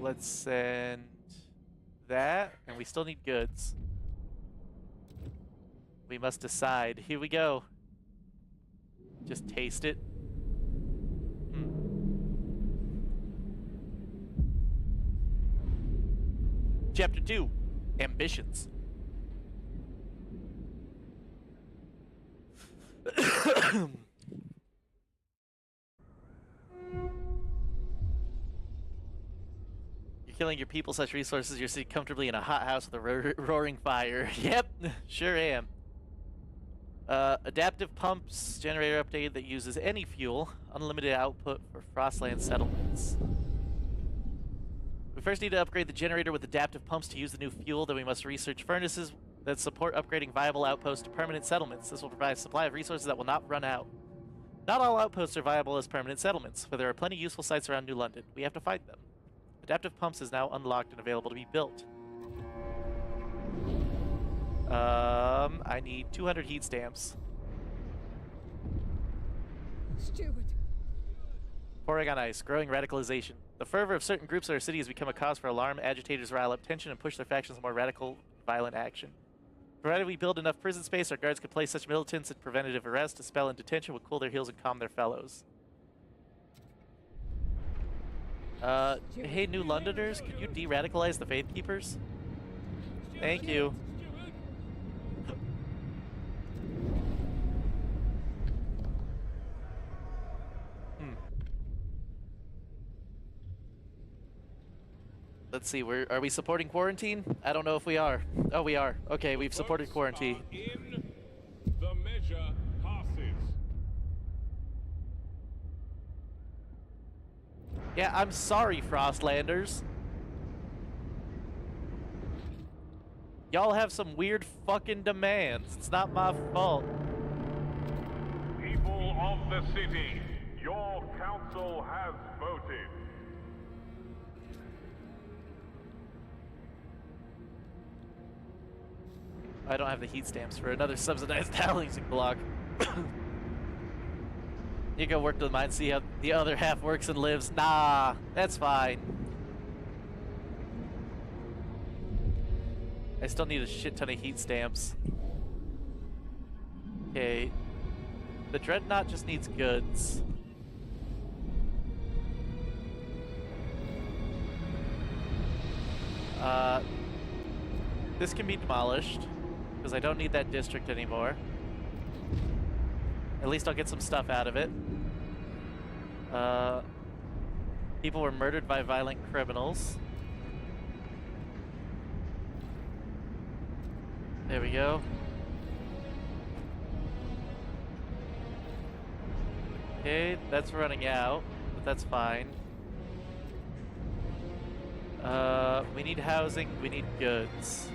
Let's send that, and we still need goods. We must decide. Here we go. Just taste it. Chapter 2, Ambitions. You're killing your people, such resources, you're sitting comfortably in a hot house with a roaring fire. Yep, sure am. Adaptive pumps, generator update that uses any fuel, unlimited output for Frostland settlements. We first need to upgrade the generator with adaptive pumps to use the new fuel, then we must research furnaces that support upgrading viable outposts to permanent settlements. This will provide a supply of resources that will not run out. Not all outposts are viable as permanent settlements, but there are plenty of useful sites around New London. We have to find them. Adaptive pumps is now unlocked and available to be built. I need 200 heat stamps. Steward. Pouring on ice, growing radicalization. The fervor of certain groups in our city has become a cause for alarm. Agitators rile up tension and push their factions to more radical, violent action. Provided we build enough prison space, our guards can place such militants in preventative arrest. A spell in detention will cool their heels and calm their fellows. Hey, New Londoners, could you de-radicalize the Faith Keepers? Thank you. Let's see, are we supporting quarantine? I don't know if we are. Oh, we are. Okay, we've supported quarantine. In. The measure passes. Yeah, I'm sorry, Frostlanders. Y'all have some weird fucking demands. It's not my fault. People of the city, your council has voted. I don't have the heat stamps for another subsidized housing block. You go work to the mine, see how the other half works and lives. Nah, that's fine. I still need a shit ton of heat stamps. Okay. The Dreadnought just needs goods. This can be demolished, because I don't need that district anymore. At least I'll get some stuff out of it. People were murdered by violent criminals. There we go. Okay, that's running out, but that's fine. We need housing, we need goods.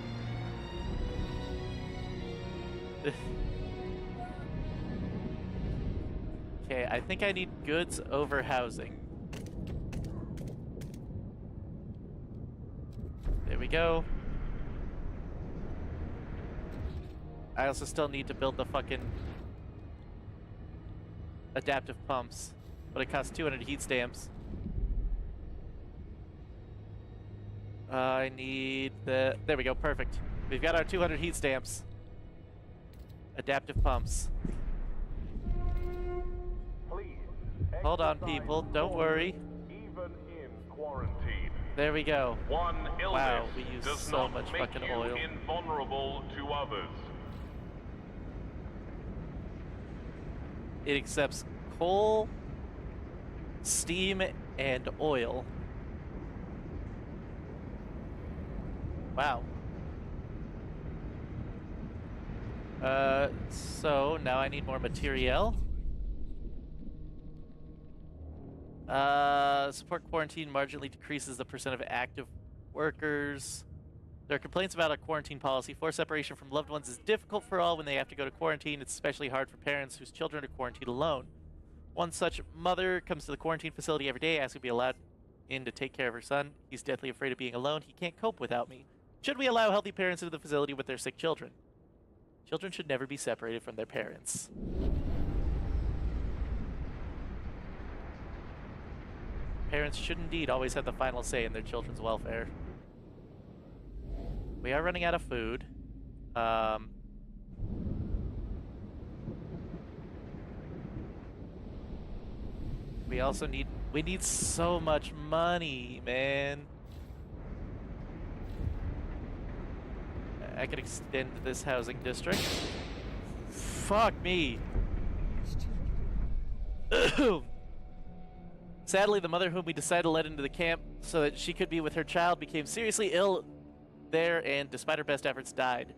Okay, I think I need goods over housing. There we go. I also still need to build the fucking adaptive pumps, but it costs 200 heat stamps. I need the... There we go, perfect. We've got our 200 heat stamps. Adaptive pumps. Please, Hold on, exercise people. Don't worry. Even in quarantine. There we go. One illness Wow, we use does so not much make fucking you oil. invulnerable to others. It accepts coal, steam, and oil. Wow. So now I need more material. Support quarantine marginally decreases the percent of active workers. There are complaints about a quarantine policy. Forced separation from loved ones is difficult for all when they have to go to quarantine. It's especially hard for parents whose children are quarantined alone. One such mother comes to the quarantine facility every day, asking to be allowed in to take care of her son. He's deathly afraid of being alone. He can't cope without me. Should we allow healthy parents into the facility with their sick children? Children should never be separated from their parents. Parents should indeed always have the final say in their children's welfare. We are running out of food. We also need so much money, man. I could extend this housing district. Fuck me. Sadly, the mother whom we decided to let into the camp so that she could be with her child became seriously ill there and, despite her best efforts, died.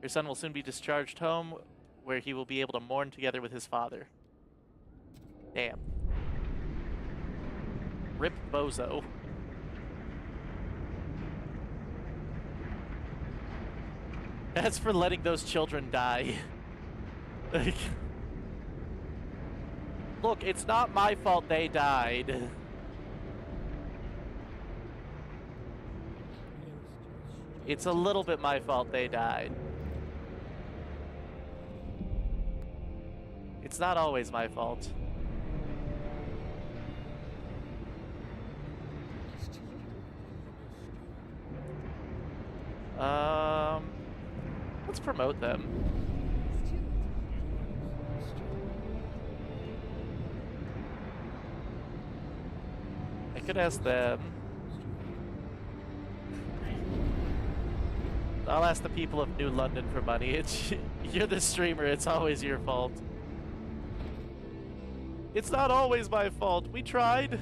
Her son will soon be discharged home, where he will be able to mourn together with his father. Damn. Rip Bozo. That's for letting those children die. Like, look, it's not my fault they died. It's a little bit my fault they died. It's not always my fault. Let's promote them. I could ask them. I'll ask the people of New London for money. It's you're the streamer, it's always your fault. It's not always my fault. We tried.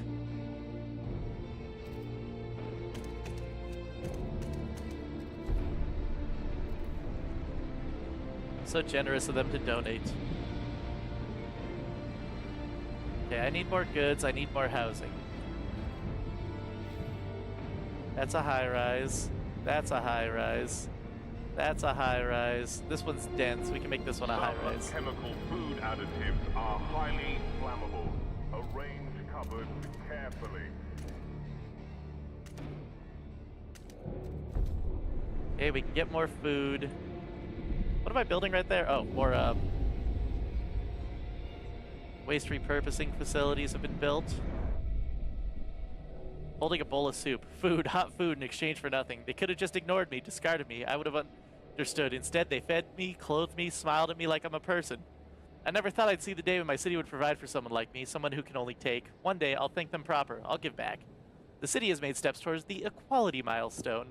So generous of them to donate. Okay, I need more goods, I need more housing. That's a high rise. That's a high rise. That's a high rise. This one's dense. We can make this one a high rise. Chemical food additives are highly flammable. Arrange cupboards carefully. Okay, we can get more food. What am I building right there? Oh, more waste repurposing facilities have been built. Holding a bowl of soup. Food, hot food in exchange for nothing. They could have just ignored me, discarded me. I would have understood. Instead, they fed me, clothed me, smiled at me like I'm a person. I never thought I'd see the day when my city would provide for someone like me, someone who can only take. One day, I'll thank them proper. I'll give back. The city has made steps towards the equality milestone.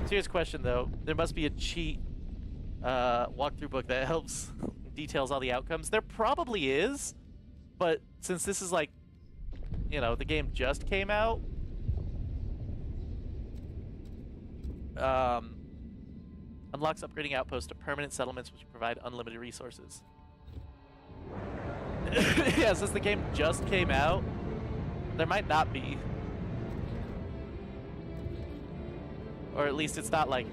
Serious question, though. There must be a cheat walkthrough book that helps details all the outcomes. There probably is, but since this is like, you know, the game just came out, unlocks upgrading outposts to permanent settlements which provide unlimited resources. Yeah, since the game just came out, there might not be. Or at least it's not like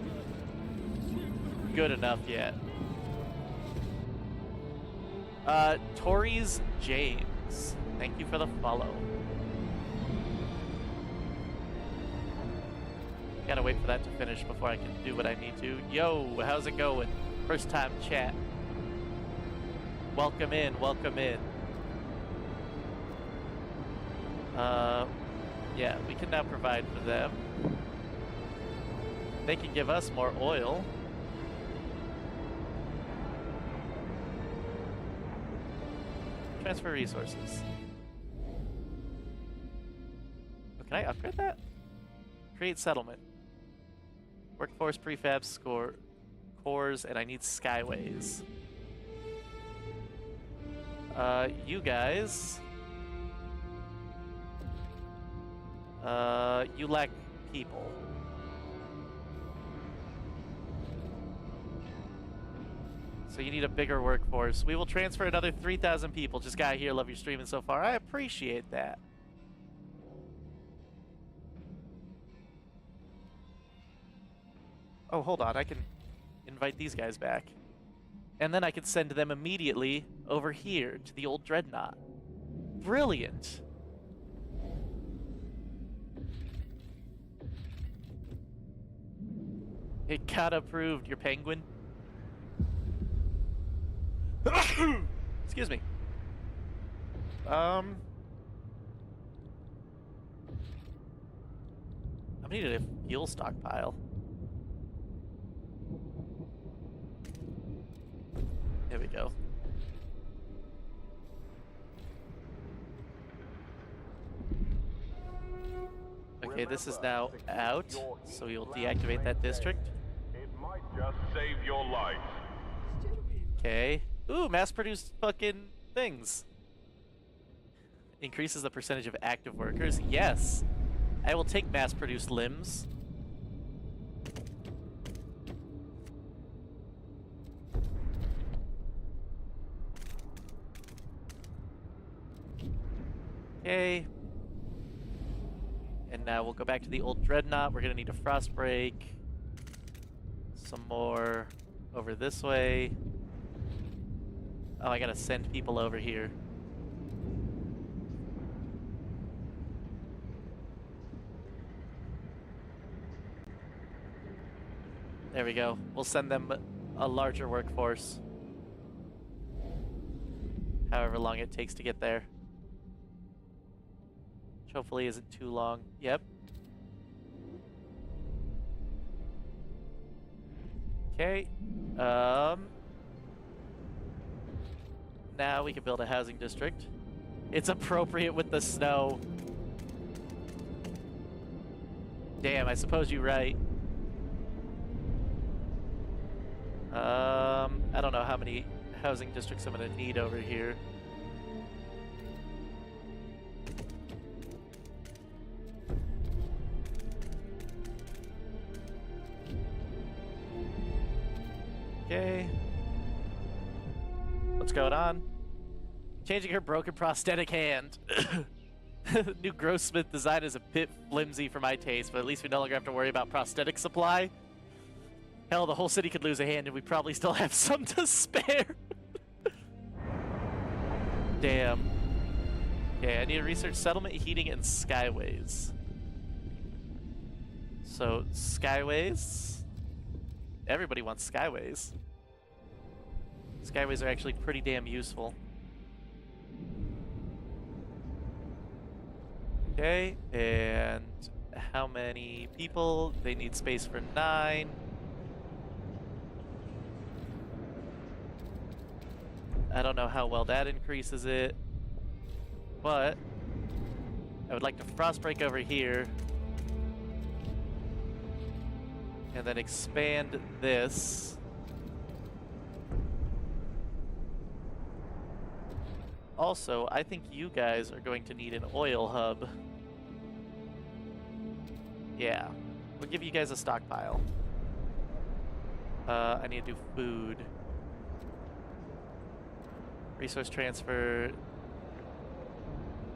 good enough yet. Tori's James, thank you for the follow. Gotta wait for that to finish before I can do what I need to. Yo, how's it going? First time chat. Welcome in, welcome in. Yeah, we can now provide for them. They can give us more oil. Transfer resources. Oh, can I upgrade that? Create settlement. Workforce, prefab, cores, and I need skyways. You guys. You lack people. So you need a bigger workforce. We will transfer another 3,000 people. Just got here, love your streaming so far. I appreciate that. Oh, hold on. I can invite these guys back. And then I can send them immediately over here to the old dreadnought. Brilliant. It got approved, your penguin. Excuse me. I'm needing a fuel stockpile. There we go. Okay, this is now out, so we will deactivate that district. It might just save your life. Okay. Ooh, mass-produced fucking things. Increases the percentage of active workers. Yes. I will take mass-produced limbs. Okay. And now we'll go back to the old dreadnought. We're gonna need a frost break. some more over this way. Oh, I gotta send people over here. There we go. We'll send them a larger workforce. However long it takes to get there. Which hopefully isn't too long. Yep. Okay. Now we can build a housing district. It's appropriate with the snow. Damn, I suppose you're right. I don't know how many housing districts I'm gonna need over here. Okay. What's going on? Changing her broken prosthetic hand. New Grossmith design is a bit flimsy for my taste, but at least we no longer have to worry about prosthetic supply. Hell, the whole city could lose a hand and we probably still have some to spare. Damn. Okay, I need to research settlement, heating, and skyways. So, skyways. Everybody wants skyways. Skyways are actually pretty damn useful. Okay, and how many people? They need space for 9. I don't know how well that increases it, but I would like to frost break over here and then expand this. Also, I think you guys are going to need an oil hub. Yeah, we'll give you guys a stockpile. I need to do food. Resource transfer.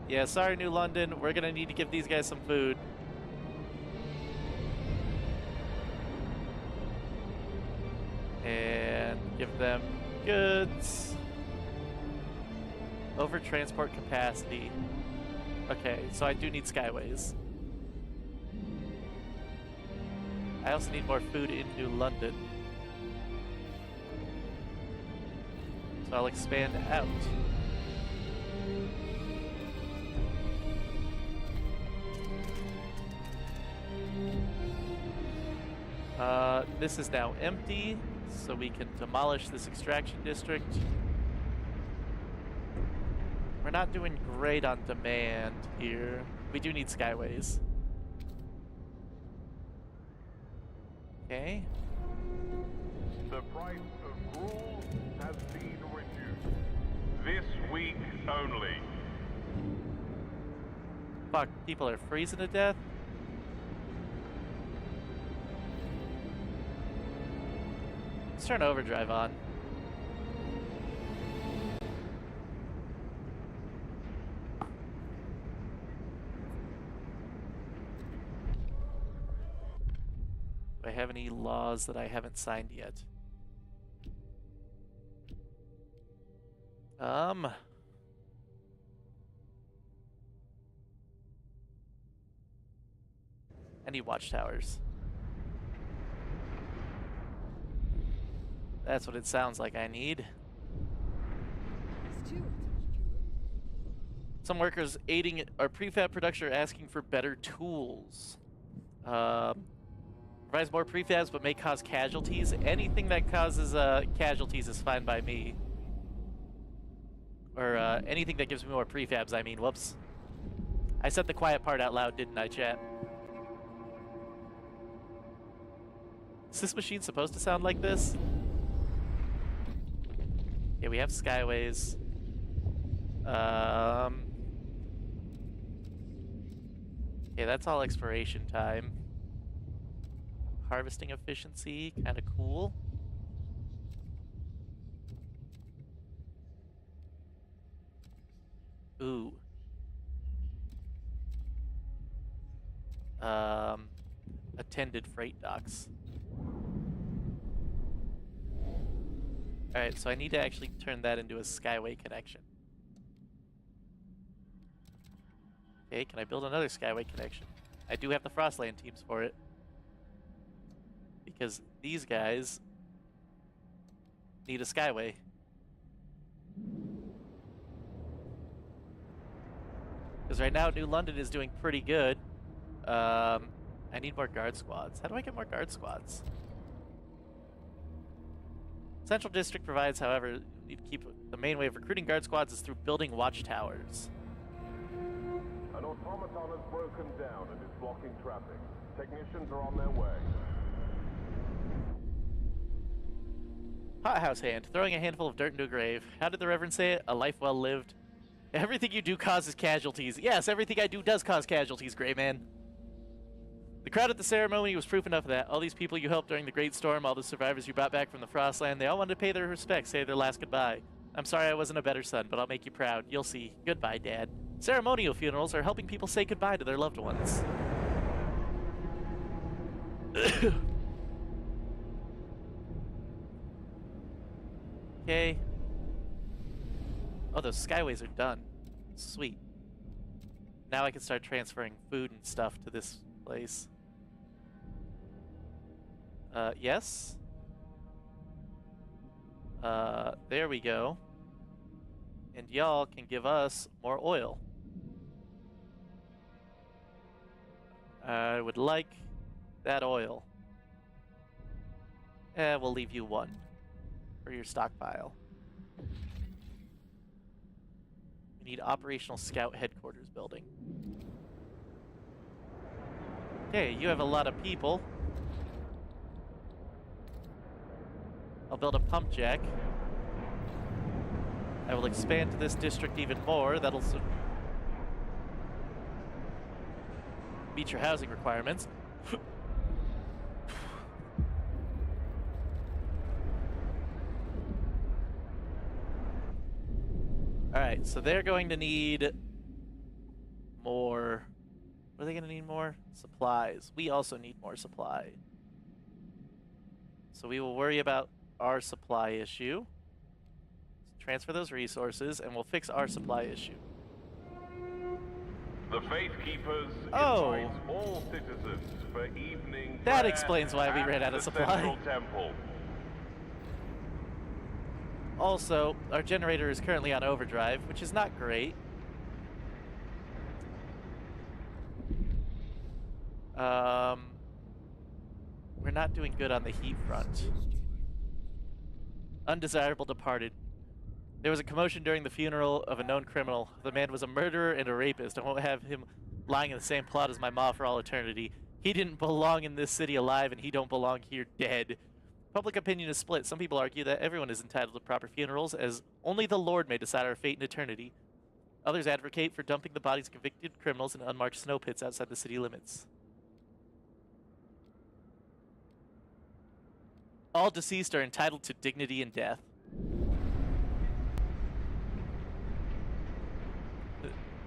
Yeah, sorry, New London. We're gonna need to give these guys some food. And give them goods. Over transport capacity. Okay, so I do need skyways. I also need more food in New London. So I'll expand out. This is now empty, so we can demolish this extraction district. We're not doing great on demand here. We do need skyways. Okay. The price of gruel has been reduced. This week only. Fuck, people are freezing to death? Let's turn overdrive on. Do I have any laws that I haven't signed yet? I need watchtowers. That's what it sounds like I need. It's too. Some workers aiding our prefab production are asking for better tools. Provides more prefabs but may cause casualties. Anything that causes casualties is fine by me. Or anything that gives me more prefabs, I mean. Whoops. I said the quiet part out loud, didn't I, chat? Is this machine supposed to sound like this? Yeah, we have skyways. Yeah, that's all expiration time. Harvesting efficiency, kind of cool. Ooh. Attended freight docks. Alright, so I need to actually turn that into a Skyway connection. Okay, can I build another Skyway connection? I do have the Frostland teams for it. Because these guys need a Skyway. Because right now, New London is doing pretty good. I need more guard squads. How do I get more guard squads? Central District provides, however, you need to keep the main way of recruiting guard squads is through building watchtowers. An automaton has broken down and is blocking traffic. Technicians are on their way. Hothouse hand, throwing a handful of dirt into a grave. How did the Reverend say it? A life well lived. Everything you do causes casualties. Yes, everything I do does cause casualties, Gray Man. The crowd at the ceremony was proof enough of that. All these people you helped during the Great Storm, all the survivors you brought back from the Frostland, they all wanted to pay their respects, say their last goodbye. I'm sorry I wasn't a better son, but I'll make you proud. You'll see. Goodbye, Dad. Ceremonial funerals are helping people say goodbye to their loved ones. Okay. Oh, those skyways are done. Sweet. Now I can start transferring food and stuff to this place. Yes? There we go. And y'all can give us more oil. I would like that oil. We'll leave you one for your stockpile. We need operational scout headquarters building. Okay, you have a lot of people. I'll build a pump jack. I will expand to this district even more. That'll meet your housing requirements. Alright, so they're going to need more. What are they going to need more? Supplies. We also need more supply. So we will worry about our supply issue. Transfer those resources, and we'll fix our supply issue. The Faith Keepers invite all citizens for evening That prayer explains why we ran out of at the supply. Central Temple. Also, our generator is currently on overdrive, which is not great. We're not doing good on the heat front. Undesirable departed. There was a commotion during the funeral of a known criminal. The man was a murderer and a rapist. I won't have him lying in the same plot as my ma for all eternity. He didn't belong in this city alive, and he don't belong here dead. Public opinion is split. Some people argue that everyone is entitled to proper funerals, as only the Lord may decide our fate in eternity. Others advocate for dumping the bodies of convicted criminals in unmarked snow pits outside the city limits. All deceased are entitled to dignity in death.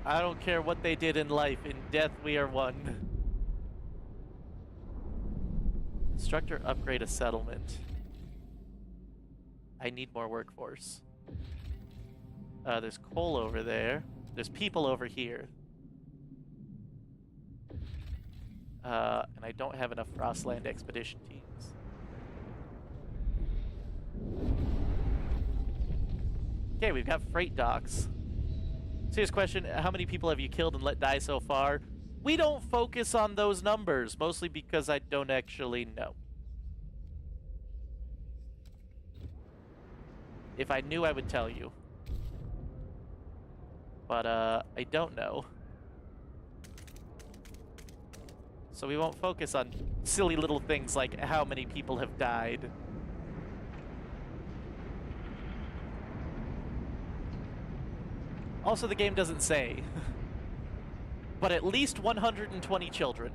I don't care what they did in life. In death, we are one. Instructor upgrade a settlement. I need more workforce. There's coal over there. There's people over here. And I don't have enough Frostland expedition teams. Okay, we've got freight docks. Serious question, how many people have you killed and let die so far? We don't focus on those numbers, mostly because I don't actually know. If I knew, I would tell you. But, I don't know. So we won't focus on silly little things like how many people have died. Also, the game doesn't say. But at least 120 children.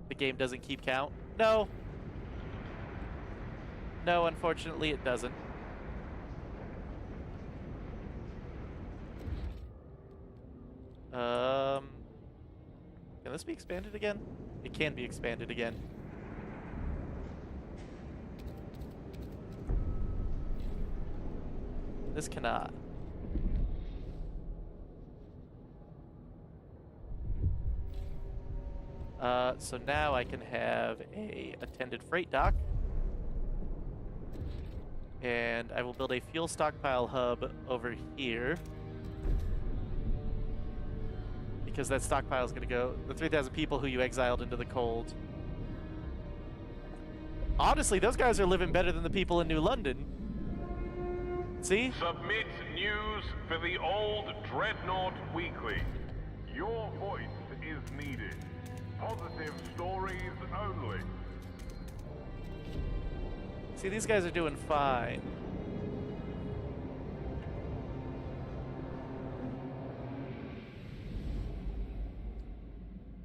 The game doesn't keep count? No. No, unfortunately it doesn't. Can this be expanded again? It can be expanded again. This cannot. So now I can have a attended freight dock. And I will build a fuel stockpile hub over here. Because that stockpile is going to go... The 3,000 people who you exiled into the cold. Honestly, those guys are living better than the people in New London. See? Submit news for the Old Dreadnought Weekly. Your voice is needed. Positive stories only. See, these guys are doing fine.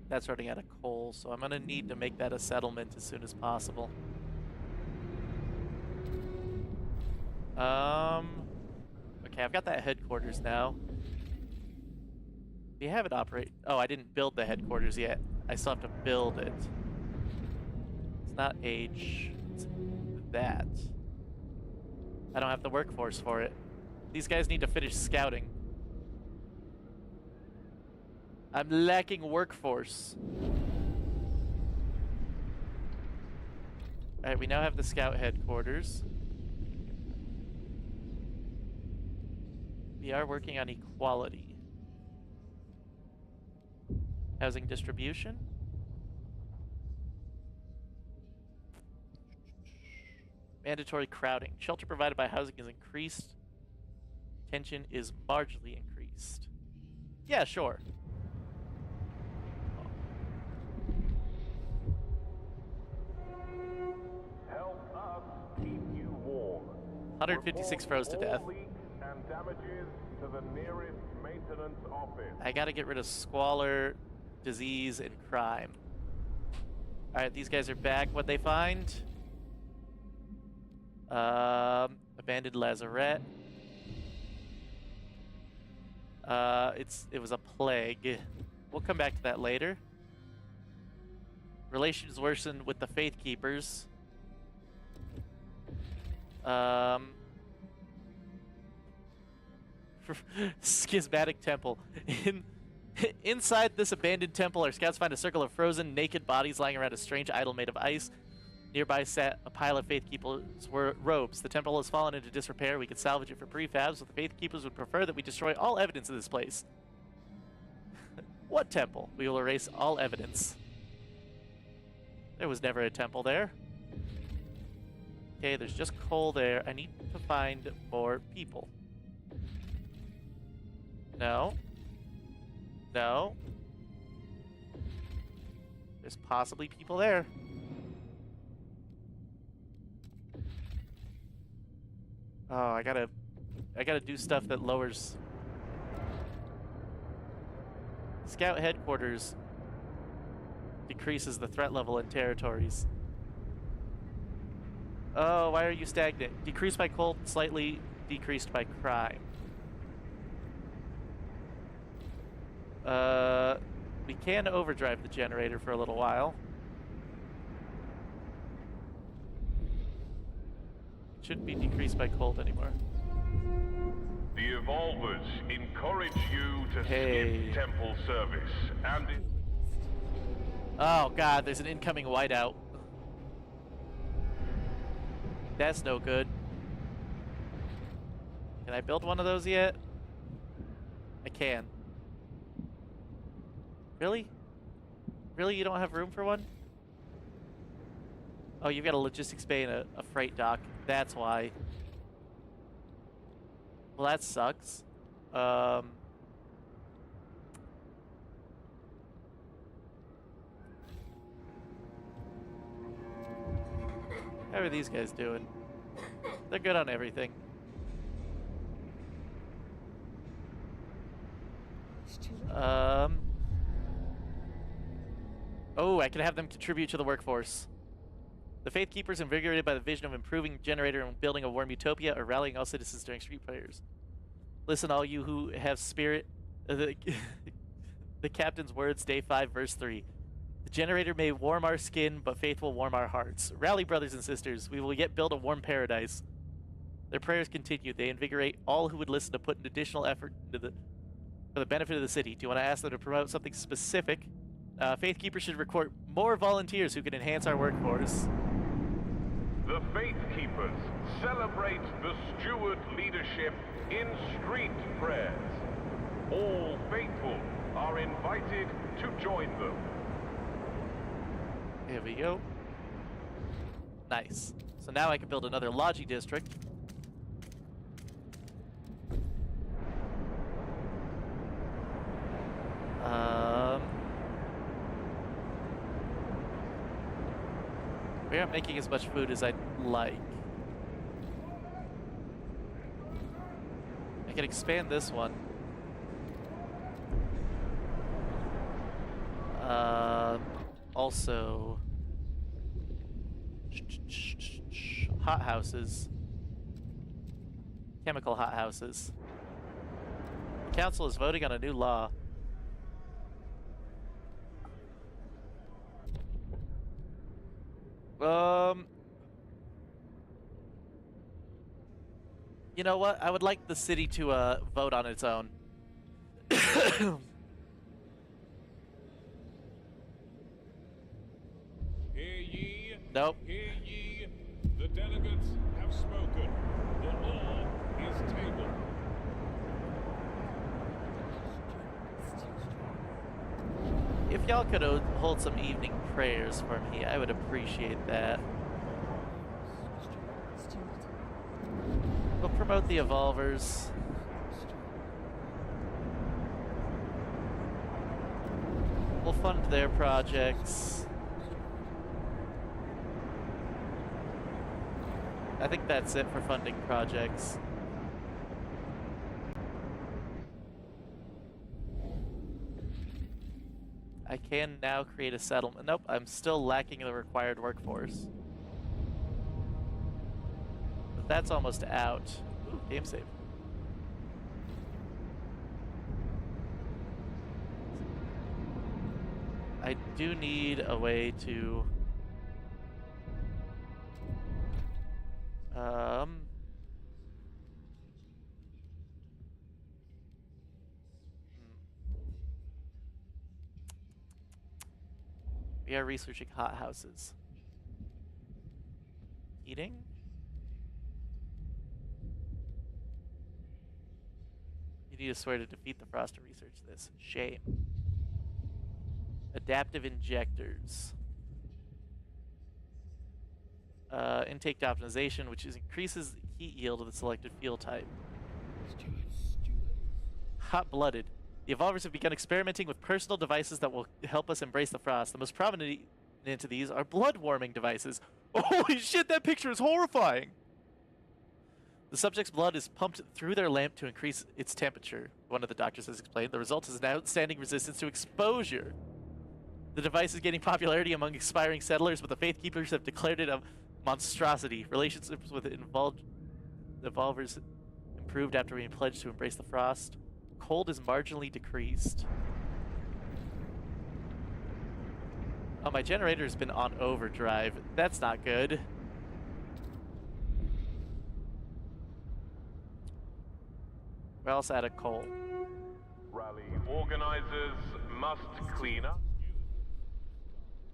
That's running out of coal, so I'm gonna need to make that a settlement as soon as possible. Okay, I've got that headquarters now. Do you have it operate? Oh, I didn't build the headquarters yet. I still have to build it. It's not H. It's that. I don't have the workforce for it. These guys need to finish scouting. I'm lacking workforce. Alright, we now have the scout headquarters. We are working on equality. Housing distribution. Mandatory crowding. Shelter provided by housing is increased. Tension is marginally increased. Yeah, sure. Help us keep you warm. 156 froze to death. All leaks and damages to the nearest maintenance office. I gotta get rid of squalor, disease, and crime. Alright, these guys are back. What'd they find? Abandoned lazarette. It was a plague. We'll come back to that later. Relations worsened with the Faith Keepers. Schismatic temple. Inside this abandoned temple, our scouts find a circle of frozen, naked bodies lying around a strange idol made of ice. Nearby sat a pile of Faith Keepers' robes. The temple has fallen into disrepair. We could salvage it for prefabs, but the Faith Keepers would prefer that we destroy all evidence of this place. What temple? We will erase all evidence. There was never a temple there. Okay, there's just coal there. I need to find more people. No. No. There's possibly people there. Oh, I gotta do stuff that lowers... Scout headquarters decreases the threat level in territories. Oh, why are you stagnant? Decreased by cold, slightly decreased by crime. We can overdrive the generator for a little while. It shouldn't be decreased by cold anymore. The Evolvers encourage you to skip temple service and... Oh god, there's an incoming whiteout. That's no good. Can I build one of those yet? I can. Really? Really? You don't have room for one? Oh, you've got a logistics bay and a freight dock. That's why. Well, that sucks. How are these guys doing? They're good on everything. Oh, I can have them contribute to the workforce. The Faith Keepers, invigorated by the vision of improving generator and building a warm utopia, are rallying all citizens during street fires. Listen, all you who have spirit. The captain's words, day 5, verse 3. The generator may warm our skin, but faith will warm our hearts. Rally, brothers and sisters. We will yet build a warm paradise. Their prayers continue. They invigorate all who would listen to put an additional effort into for the benefit of the city. Do you want to ask them to promote something specific? Faith Keepers should recruit more volunteers who can enhance our workforce. The Faith Keepers celebrate the steward leadership in street prayers. All faithful are invited to join them. Here we go. Nice. So now I can build another Logi district. We aren't making as much food as I'd like. I can expand this one. Also, hothouses. Chemical hothouses. The council is voting on a new law. You know what? I would like the city to vote on its own. Hear ye. Nope. Hear ye. The delegates have spoken. The law is tabled. If y'all could hold some evening prayers for me, I would appreciate that. We'll promote the Evolvers. We'll fund their projects. I think that's it for funding projects. I can now create a settlement. Nope, I'm still lacking the required workforce. But that's almost out. Ooh, game save. I do need a way to... We are researching hothouses. Heating? You need to swear to defeat the Frost to research this. Shame. Adaptive injectors. Intake optimization, which increases the heat yield of the selected fuel type. Hot-blooded. The Evolvers have begun experimenting with personal devices that will help us embrace the Frost. The most prominent of these are blood-warming devices. Holy shit, that picture is horrifying! The subject's blood is pumped through their lamp to increase its temperature. One of the doctors has explained. The result is an outstanding resistance to exposure. The device is gaining popularity among aspiring settlers, but the Faith Keepers have declared it a monstrosity. Relationships with the Evolvers improved after being pledged to embrace the Frost. Cold is marginally decreased. Oh, my generator's been on overdrive. That's not good. We're also out of coal. Rally organizers must clean up.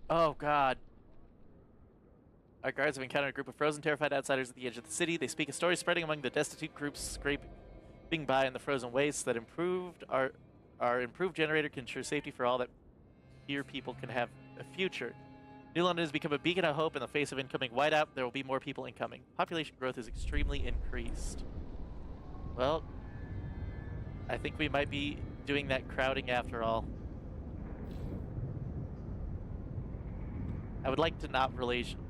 Oh, God. Our guards have encountered a group of frozen, terrified outsiders at the edge of the city. They speak a story spreading among the destitute groups, scraping by in the frozen wastes that our improved generator can ensure safety for all that here people can have a future. New London has become a beacon of hope in the face of incoming whiteout. There will be more people incoming. Population growth is extremely increased. Well, I think we might be doing that crowding after all. I would like to not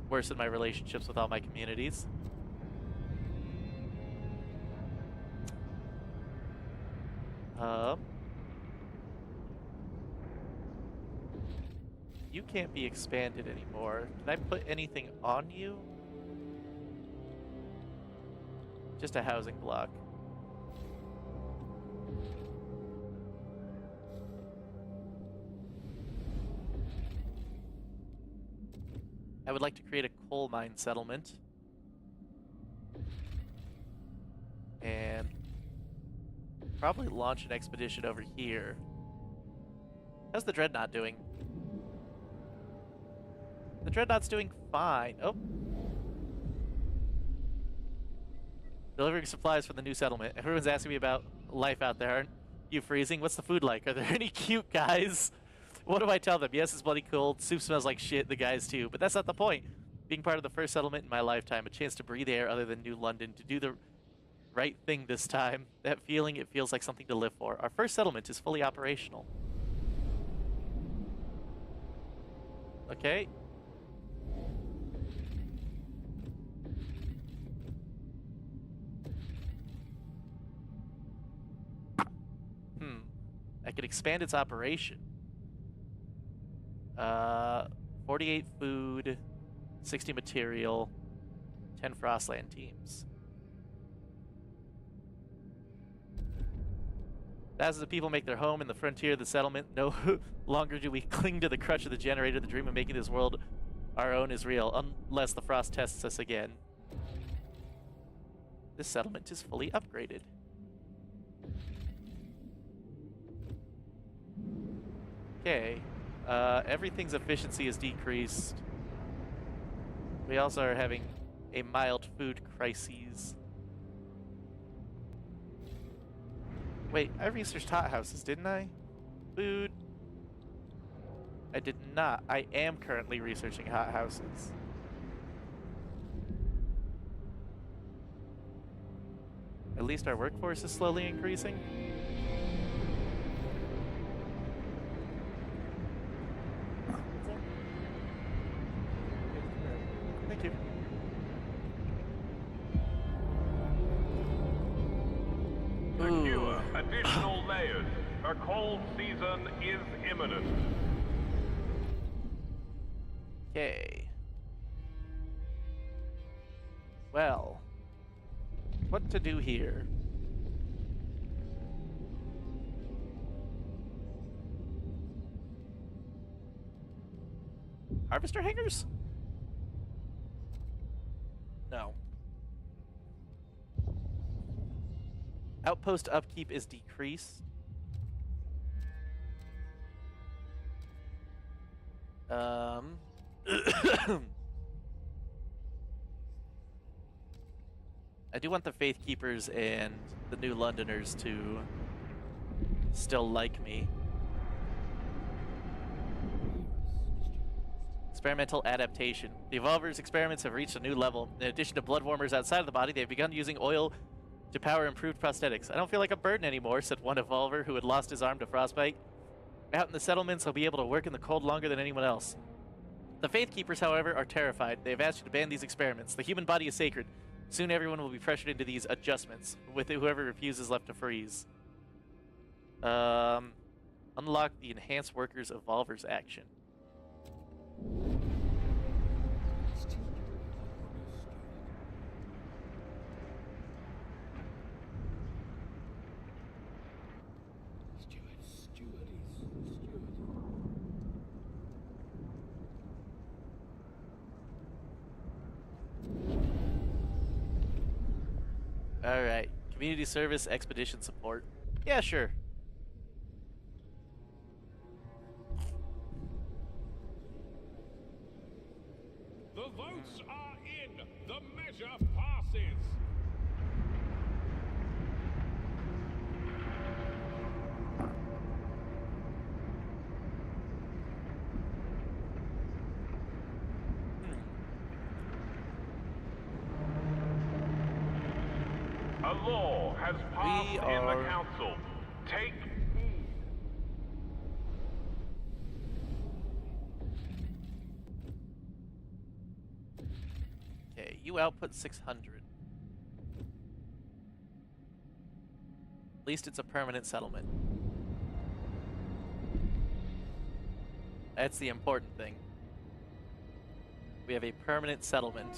worsen my relationships with all my communities. You can't be expanded anymore. Can I put anything on you? Just a housing block. I would like to create a coal mine settlement. And probably launch an expedition over here. How's the Dreadnought doing? The Dreadnought's doing fine. Oh. Delivering supplies for the new settlement. Everyone's asking me about life out there. Aren't you freezing? What's the food like? Are there any cute guys? What do I tell them? Yes, it's bloody cold. Soup smells like shit. The guys too. But that's not the point. Being part of the first settlement in my lifetime, a chance to breathe air other than New London, to do the right thing this time. That feeling, it feels like something to live for. Our first settlement is fully operational. Okay. I could expand its operation. 48 food, 60 material, 10 Frostland teams. As the people make their home in the frontier of the settlement, no longer do we cling to the crutch of the generator. The dream of making this world our own is real, unless the frost tests us again. This settlement is fully upgraded. Okay, everything's efficiency is decreased. We also are having a mild food crisis. Wait, I researched hothouses, didn't I? Food. I did not. I am currently researching hothouses. At least our workforce is slowly increasing. Thank you. Secure additional layers. A cold season is imminent. Okay. Well, what to do here? Harvester hangars? No. Outpost upkeep is decreased. I do want the Faith Keepers and the New Londoners to still like me. Experimental adaptation. The Evolver's experiments have reached a new level. In addition to blood warmers outside of the body, they've begun using oil to power improved prosthetics. I don't feel like a burden anymore, said one Evolver who had lost his arm to frostbite. Out in the settlements, I'll be able to work in the cold longer than anyone else. The Faith Keepers, however, are terrified. They have asked you to ban these experiments. The human body is sacred. Soon everyone will be pressured into these adjustments, with whoever refuses left to freeze. Unlock the Enhanced Workers Evolvers action. Alright. Community service, expedition support. Yeah, sure. The votes are in. The measure passes. A law has passed in the council. Take heed. Okay, you output 600. At least it's a permanent settlement. That's the important thing. We have a permanent settlement.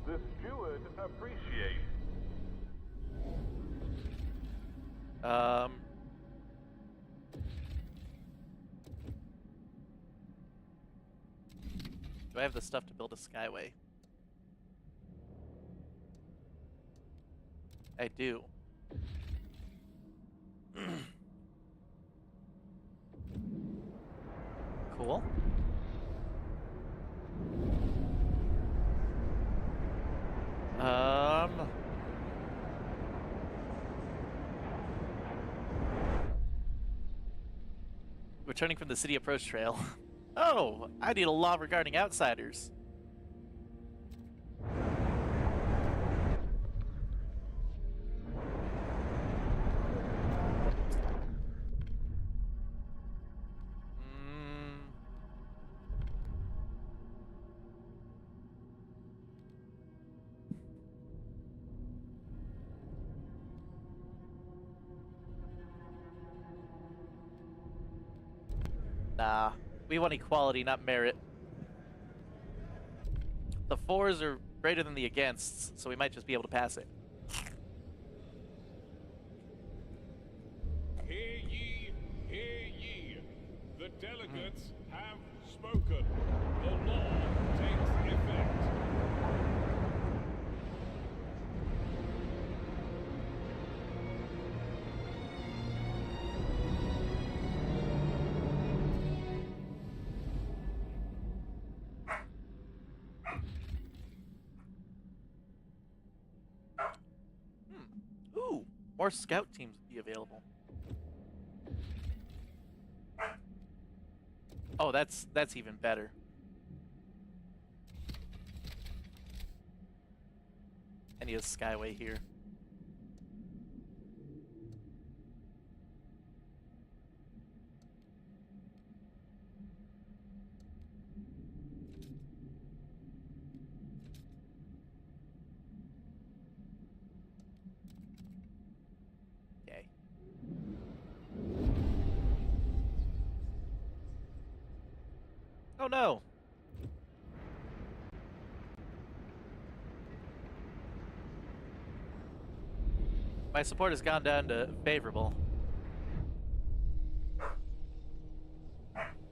The steward appreciates. Do I have the stuff to build a skyway? I do. Cool. Returning from the city approach trail. Oh, I need a law regarding outsiders. Nah, we want equality, not merit. The fours are greater than the againsts, so we might just be able to pass it. Hear ye, hear ye. The delegates have spoken. The law takes effect. Ooh, more scout teams would be available. Oh, that's even better. I need a skyway here. Okay. Oh no! My support has gone down to favorable.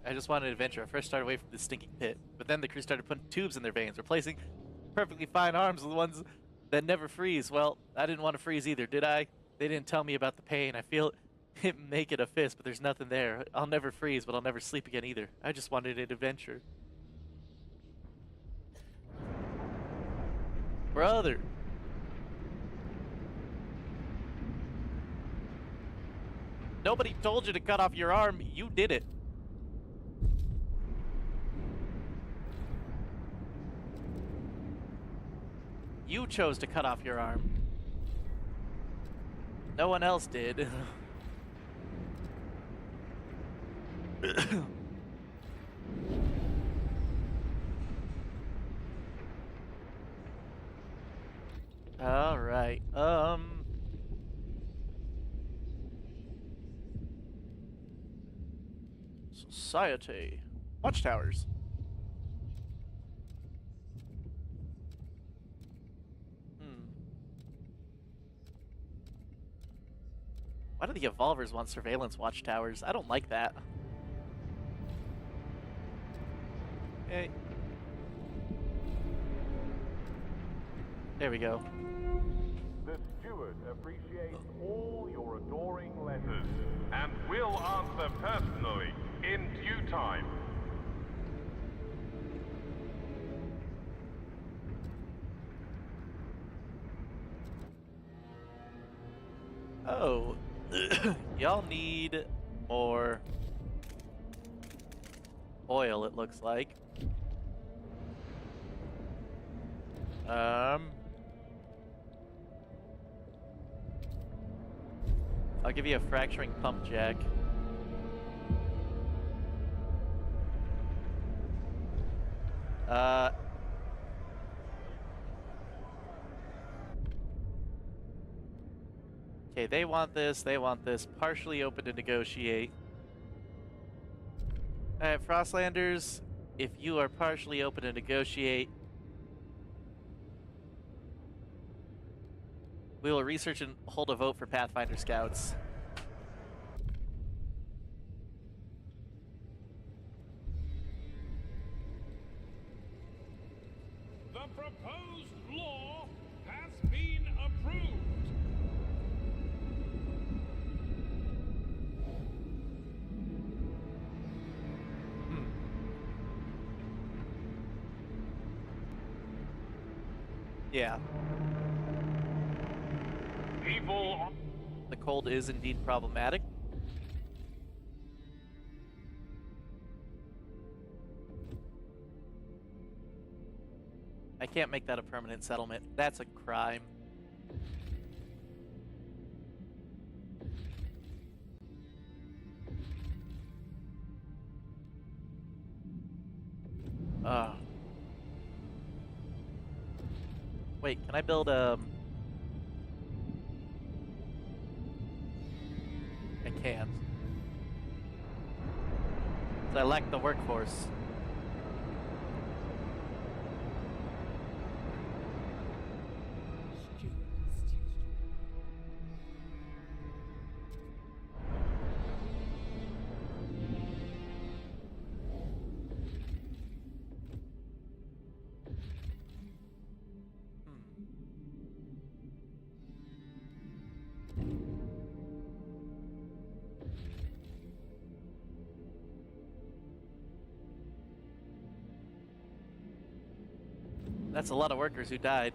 I just wanted adventure. I first started away from the stinking pit, but then the crew started putting tubes in their veins, replacing perfectly fine arms with ones that never freeze. Well, I didn't want to freeze either, did I? They didn't tell me about the pain. I feel it make it a fist, but there's nothing there. I'll never freeze, but I'll never sleep again either. I just wanted an adventure. Brother. Nobody told you to cut off your arm. You did it. You chose to cut off your arm. No one else did. All right. Society. Watchtowers. Why do the Evolvers want surveillance watchtowers? I don't like that. Okay. There we go. The steward appreciates all your adoring letters and will answer personally in due time. Oh, y'all need more oil, it looks like. I'll give you a fracturing pump jack. Okay, they want this, partially open to negotiate. Alright, Frostlanders, if you are partially open to negotiate, we will research and hold a vote for Pathfinder Scouts. The proposed law has been approved. Yeah, People the cold is indeed problematic. I can't make that a permanent settlement. That's a crime. Wait, can I build I can't. So I lack the workforce. That's a lot of workers who died.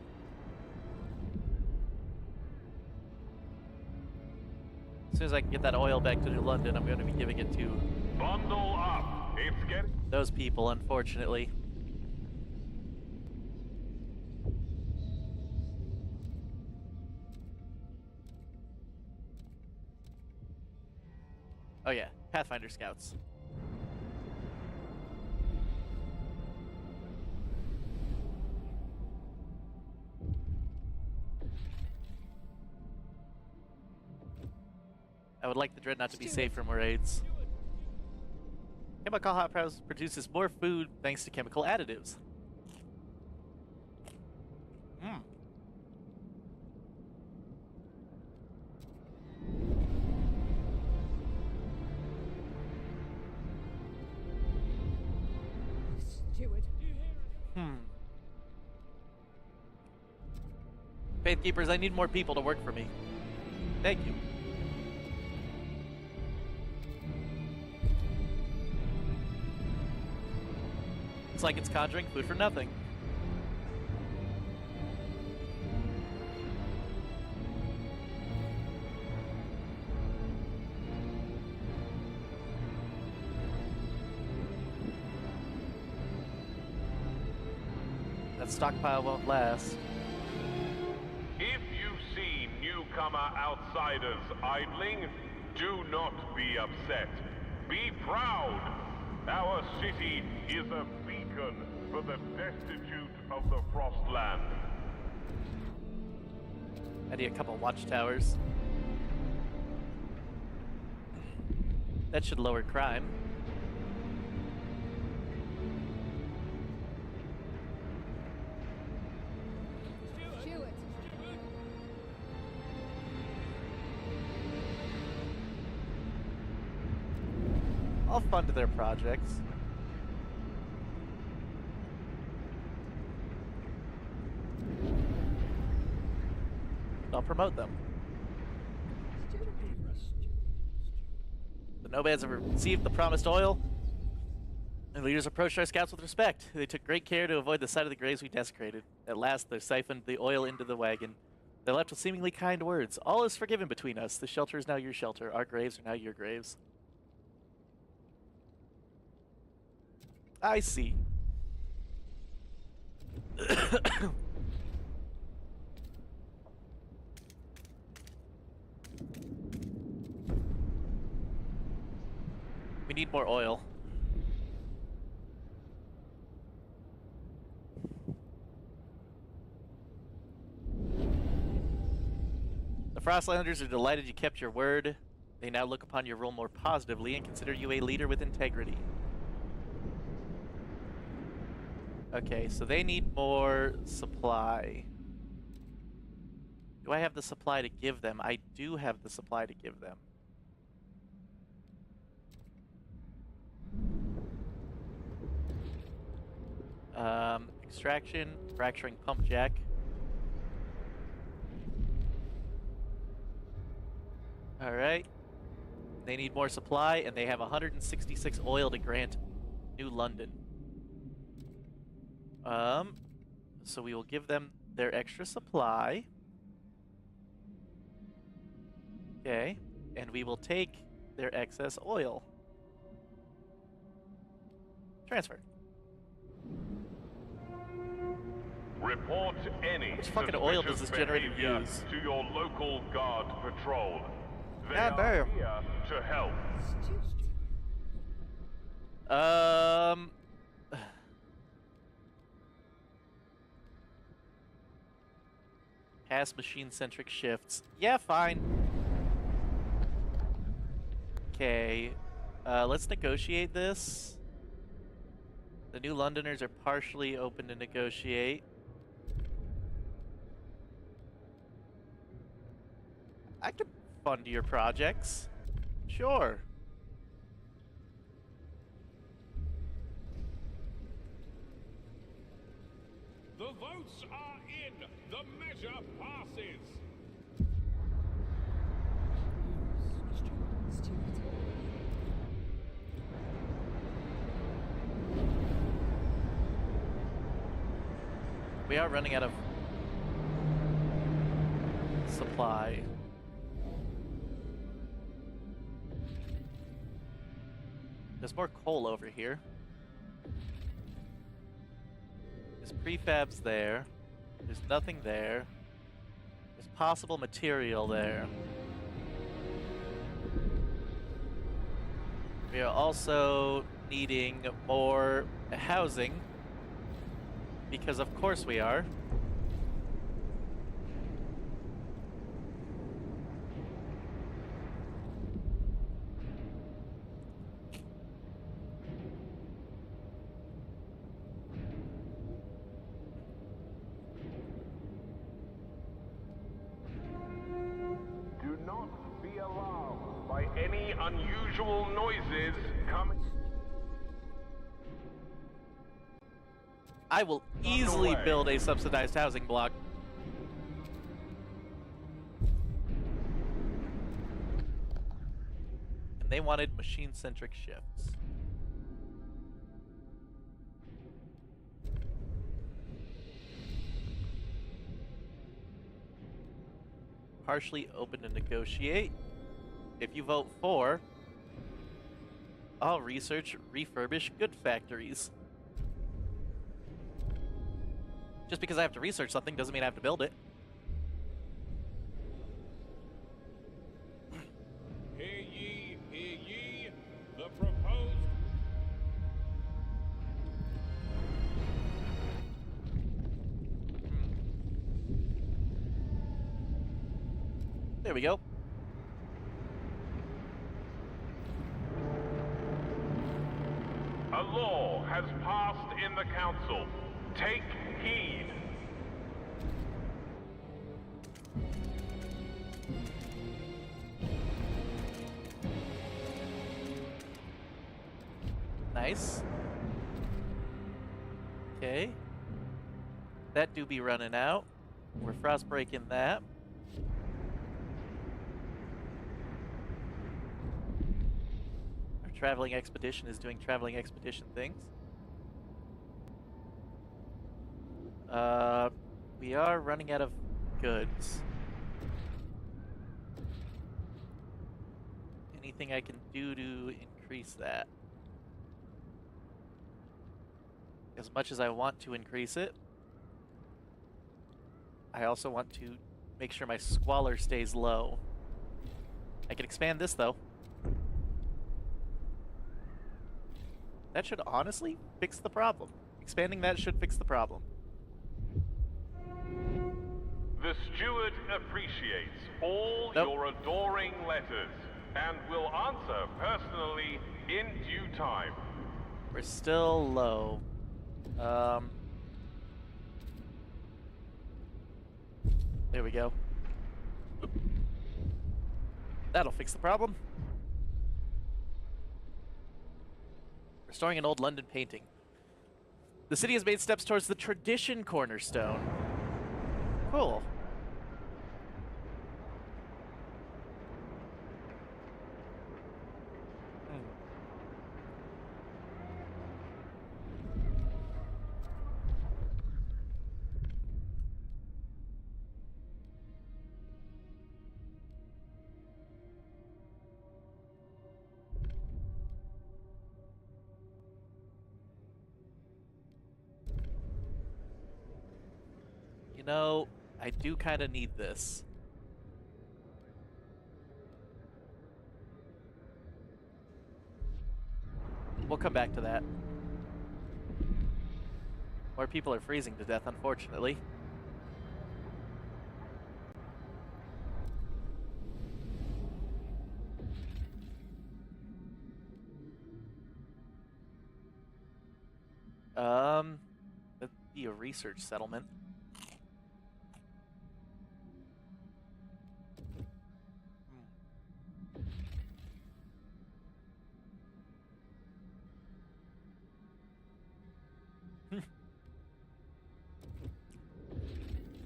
As soon as I can get that oil back to New London, I'm going to be giving it to bundle up. It's getting those people, unfortunately. Oh yeah, Pathfinder Scouts. I would like the Dreadnought to be safe from raids. Chemical Hot House produces more food thanks to chemical additives. Hmm. Steward. Faithkeepers, I need more people to work for me. Thank you. It's like it's conjuring food for nothing. That stockpile won't last. If you see newcomer outsiders idling, do not be upset. Be proud. Our city is a beacon for the destitute of the Frostland. I need a couple watchtowers. That should lower crime. Steward. I'll fund their projects. I'll promote them. The nomads have received the promised oil, and leaders approached our scouts with respect. They took great care to avoid the sight of the graves we desecrated. At last, they siphoned the oil into the wagon. They left with seemingly kind words. All is forgiven between us. The shelter is now your shelter. Our graves are now your graves. I see. We need more oil. The Frostlanders are delighted you kept your word. They now look upon your role more positively and consider you a leader with integrity. Okay, so they need more supply. Do I have the supply to give them? I do have the supply to give them. Extraction, fracturing pump jack. Alright. They need more supply, and they have 166 oil to grant New London. So we will give them their extra supply. Okay. And we will take their excess oil. Transfer. Report any Which fucking oil does suspicious this generator behavior use? to your local guard patrol. They God are damn. here to help. Pass machine-centric shifts. Yeah, fine. Okay. Let's negotiate this. The New Londoners are partially open to negotiate. I could fund your projects. Sure. The votes are in. The measure passes. Steward. We are running out of supply. There's more coal over here. There's prefabs there. There's nothing there. There's possible material there. We are also needing more housing, because of course we are. Do not be alarmed by any unusual noises coming. I will easily Underway. build a subsidized housing block. And they wanted machine-centric shifts. Partially open to negotiate. If you vote for, I'll research refurbish good factories. Just because I have to research something doesn't mean I have to build it. Hear ye, the proposed. There we go. A law has passed in the council. Take heed. Nice. Okay. That do be running out. We're frost breaking that. Our traveling expedition is doing traveling expedition things. We are running out of goods. Anything I can do to increase that? As much as I want to increase it, I also want to make sure my squalor stays low. I can expand this, though. That should honestly fix the problem. Expanding that should fix the problem. The steward appreciates all Nope. your adoring letters and will answer personally in due time. We're still low. There we go. That'll fix the problem. Restoring an old London painting. The city has made steps towards the tradition cornerstone. Cool. No, I do kind of need this. We'll come back to that. More people are freezing to death, unfortunately. That'd be a research settlement.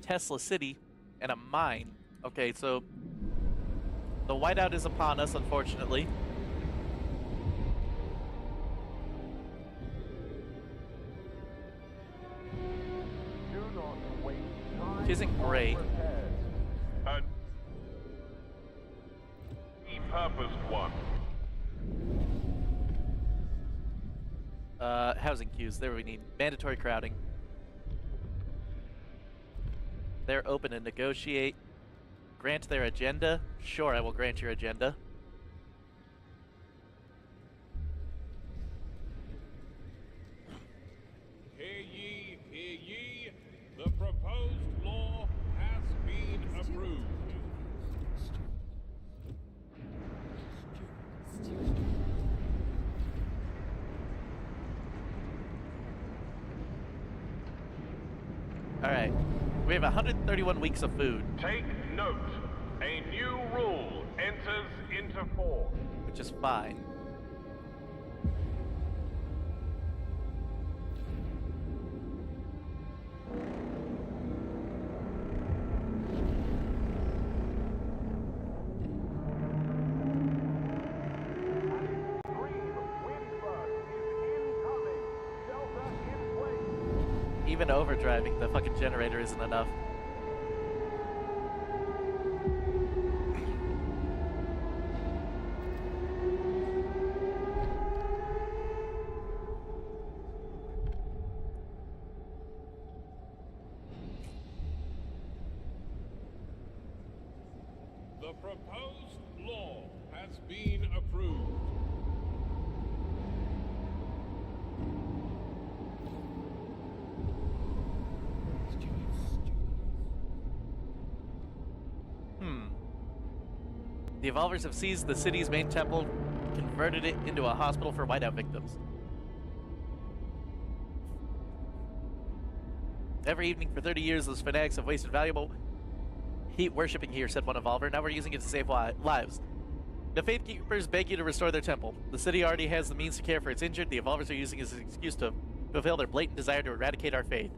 Tesla City and a mine. Okay, so the whiteout is upon us, unfortunately. Do not waste time. Which isn't great. A repurposed one. Housing queues. There we need mandatory crowding. They're open to negotiate. Grant their agenda. Sure, I will grant your agenda. Hear ye, the proposed law has been approved. All right. We have 131 weeks of food, Take note. A new rule enters into force. which is fine. Extreme wind burst is incoming. Shelter in place. Even overdriving the fucking generator isn't enough. The proposed law has been approved. The Evolvers have seized the city's main temple, converted it into a hospital for whiteout victims. Every evening for 30 years, those fanatics have wasted valuable heat worshipping here, said one Evolver. Now we're using it to save lives. The Faith Keepers beg you to restore their temple. The city already has the means to care for its injured. The Evolvers are using it as an excuse to fulfill their blatant desire to eradicate our faith.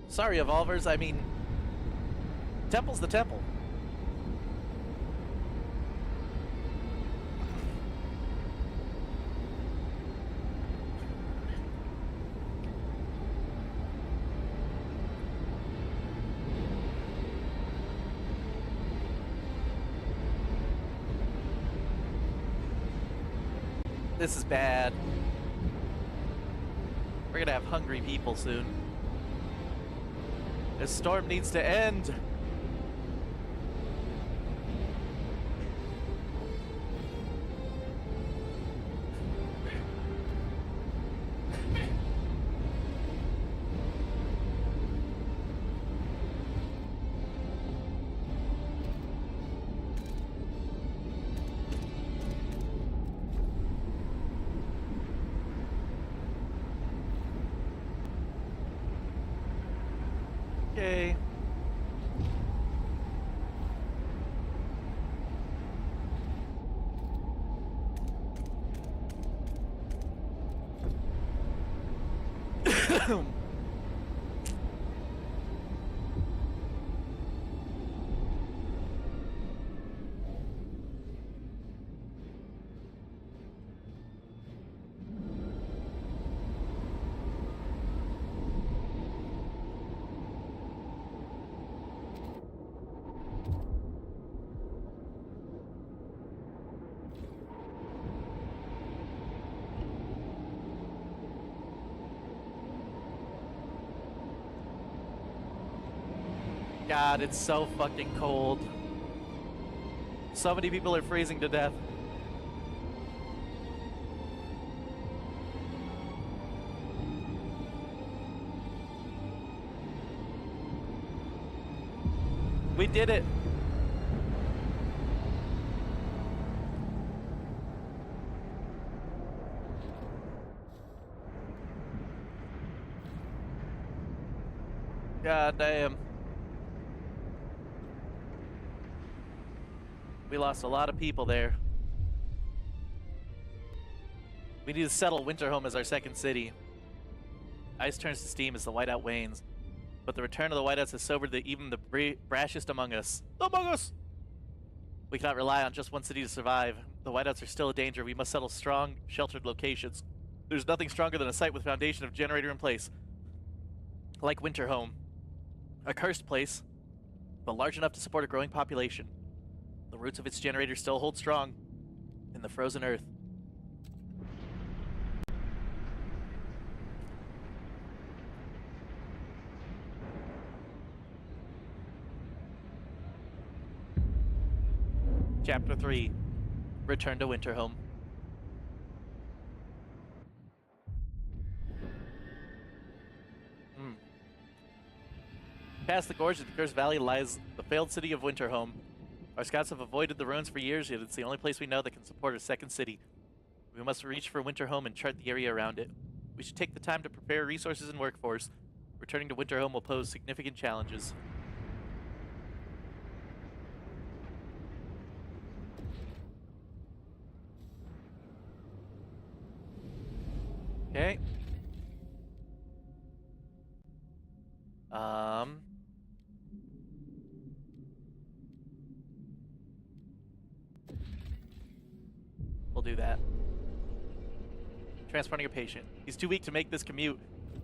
Sorry, Evolvers. I mean, temple's the temple. This is bad. We're gonna have hungry people soon. This storm needs to end. Okay. God, it's so fucking cold. So many people are freezing to death. We did it. God damn. We lost a lot of people there. We need to settle Winterhome as our second city. Ice turns to steam as the whiteout wanes. But the return of the whiteouts has sobered even the brashest among us. We cannot rely on just one city to survive. The whiteouts are still a danger. We must settle strong, sheltered locations. There's nothing stronger than a site with foundation of generator in place. Like Winterhome. A cursed place, but large enough to support a growing population. The roots of its generator still hold strong in the frozen earth. Chapter 3. Return to Winterhome. Past the gorge of the Cursed Valley lies the failed city of Winterhome. Our scouts have avoided the ruins for years, yet it's the only place we know that can support a second city. We must reach for Winterhome and chart the area around it. We should take the time to prepare resources and workforce. Returning to Winterhome will pose significant challenges. Okay. We'll do that. Transporting a patient. He's too weak to make this commute.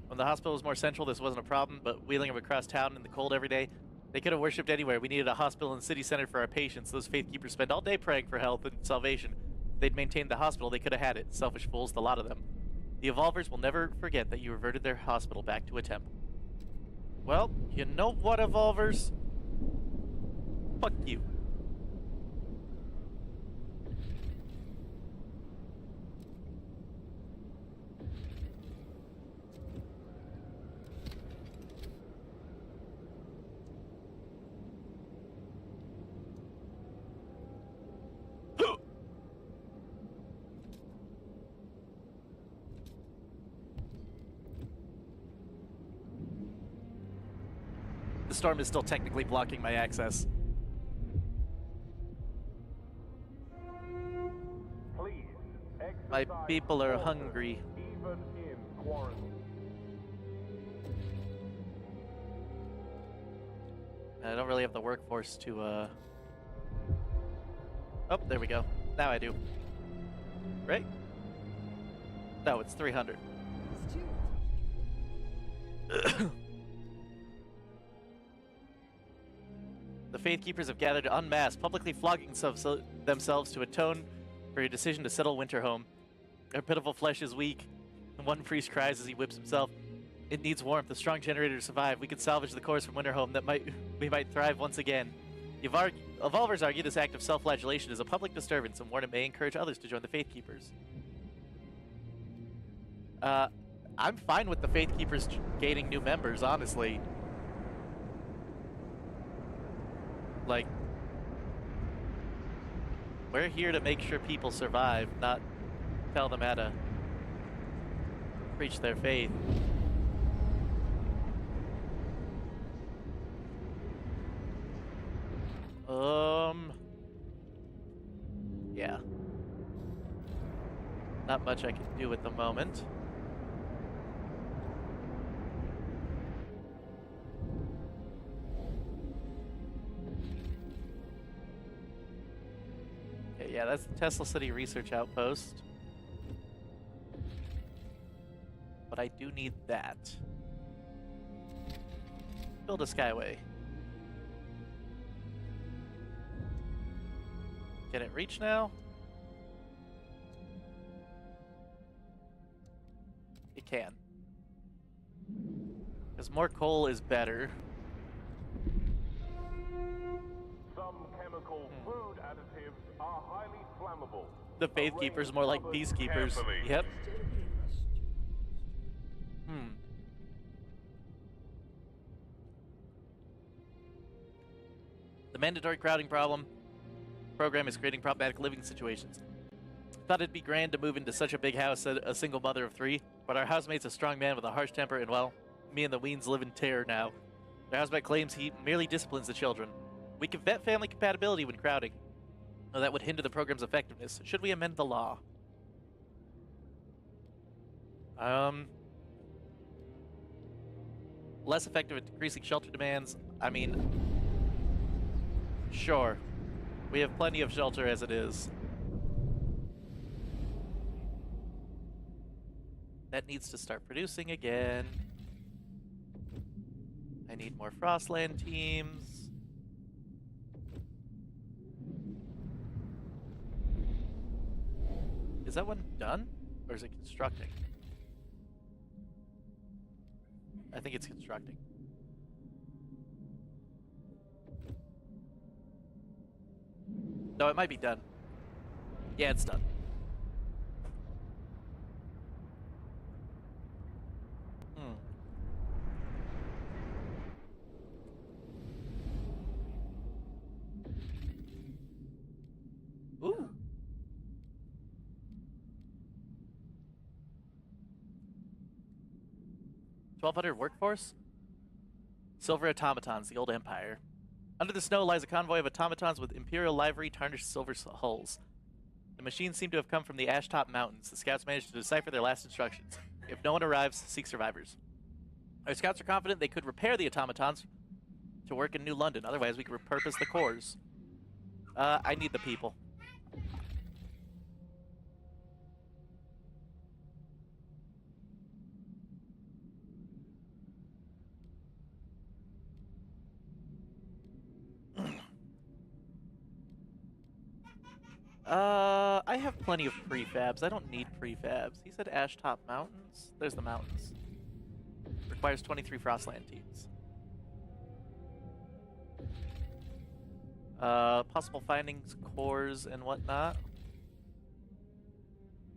When the hospital was more central, this wasn't a problem, but wheeling him across town in the cold every day, they could have worshipped anywhere. We needed a hospital in the city center for our patients. Those faith keepers spend all day praying for health and salvation. If they'd maintained the hospital, they could have had it. Selfish fools, the lot of them. The Evolvers will never forget that you reverted their hospital back to a temple. Well, you know what, Evolvers? Fuck you. The storm is still technically blocking my access. Please, My exercise people are caution, hungry. even in quarantine. I don't really have the workforce to, Oh, there we go. Now I do. Right? No, it's 300. Stewart. The Faith Keepers have gathered en masse, publicly flogging themselves to atone for your decision to settle Winterhome. Their pitiful flesh is weak, and one priest cries as he whips himself. It needs warmth, a strong generator to survive. We could salvage the course from Winterhome, we might thrive once again. The Evolvers argue this act of self-flagellation is a public disturbance and warn it may encourage others to join the Faith Keepers. I'm fine with the Faith Keepers gaining new members, honestly. Like, we're here to make sure people survive, not tell them how to preach their faith. Yeah. Not much I can do at the moment. Okay, yeah, that's the Tesla City Research Outpost. But I do need that. Build a Skyway. Can it reach now? It can. Because more coal is better. possible. The Faith Keepers more like Arrange peacekeepers. carefully. Yep. Hmm. The mandatory crowding program is creating problematic living situations. Thought it'd be grand to move into such a big house, said a single mother of 3, but our housemate's a strong man with a harsh temper, and well, me and the Weens live in terror now. Their housemate claims he merely disciplines the children. We can vet family compatibility when crowding, though that would hinder the program's effectiveness. Should we amend the law? Less effective at decreasing shelter demands. I mean, sure. We have plenty of shelter as it is. That needs to start producing again. I need more Frostland teams. Is that one done? Or is it constructing? I think it's constructing. No, it might be done. Yeah, it's done. Ooh. $1,200 workforce? Silver automatons, the old empire. Under the snow lies a convoy of automatons with imperial livery, tarnished silver hulls. The machines seem to have come from the Ashtop Mountains. The scouts managed to decipher their last instructions. If no one arrives, seek survivors. Our scouts are confident they could repair the automatons to work in New London. Otherwise, we could repurpose the cores. I need the people. I have plenty of prefabs. I don't need prefabs. He said Ashtop Mountains. There's the mountains. Requires 23 Frostland teams. Possible findings, cores, and whatnot.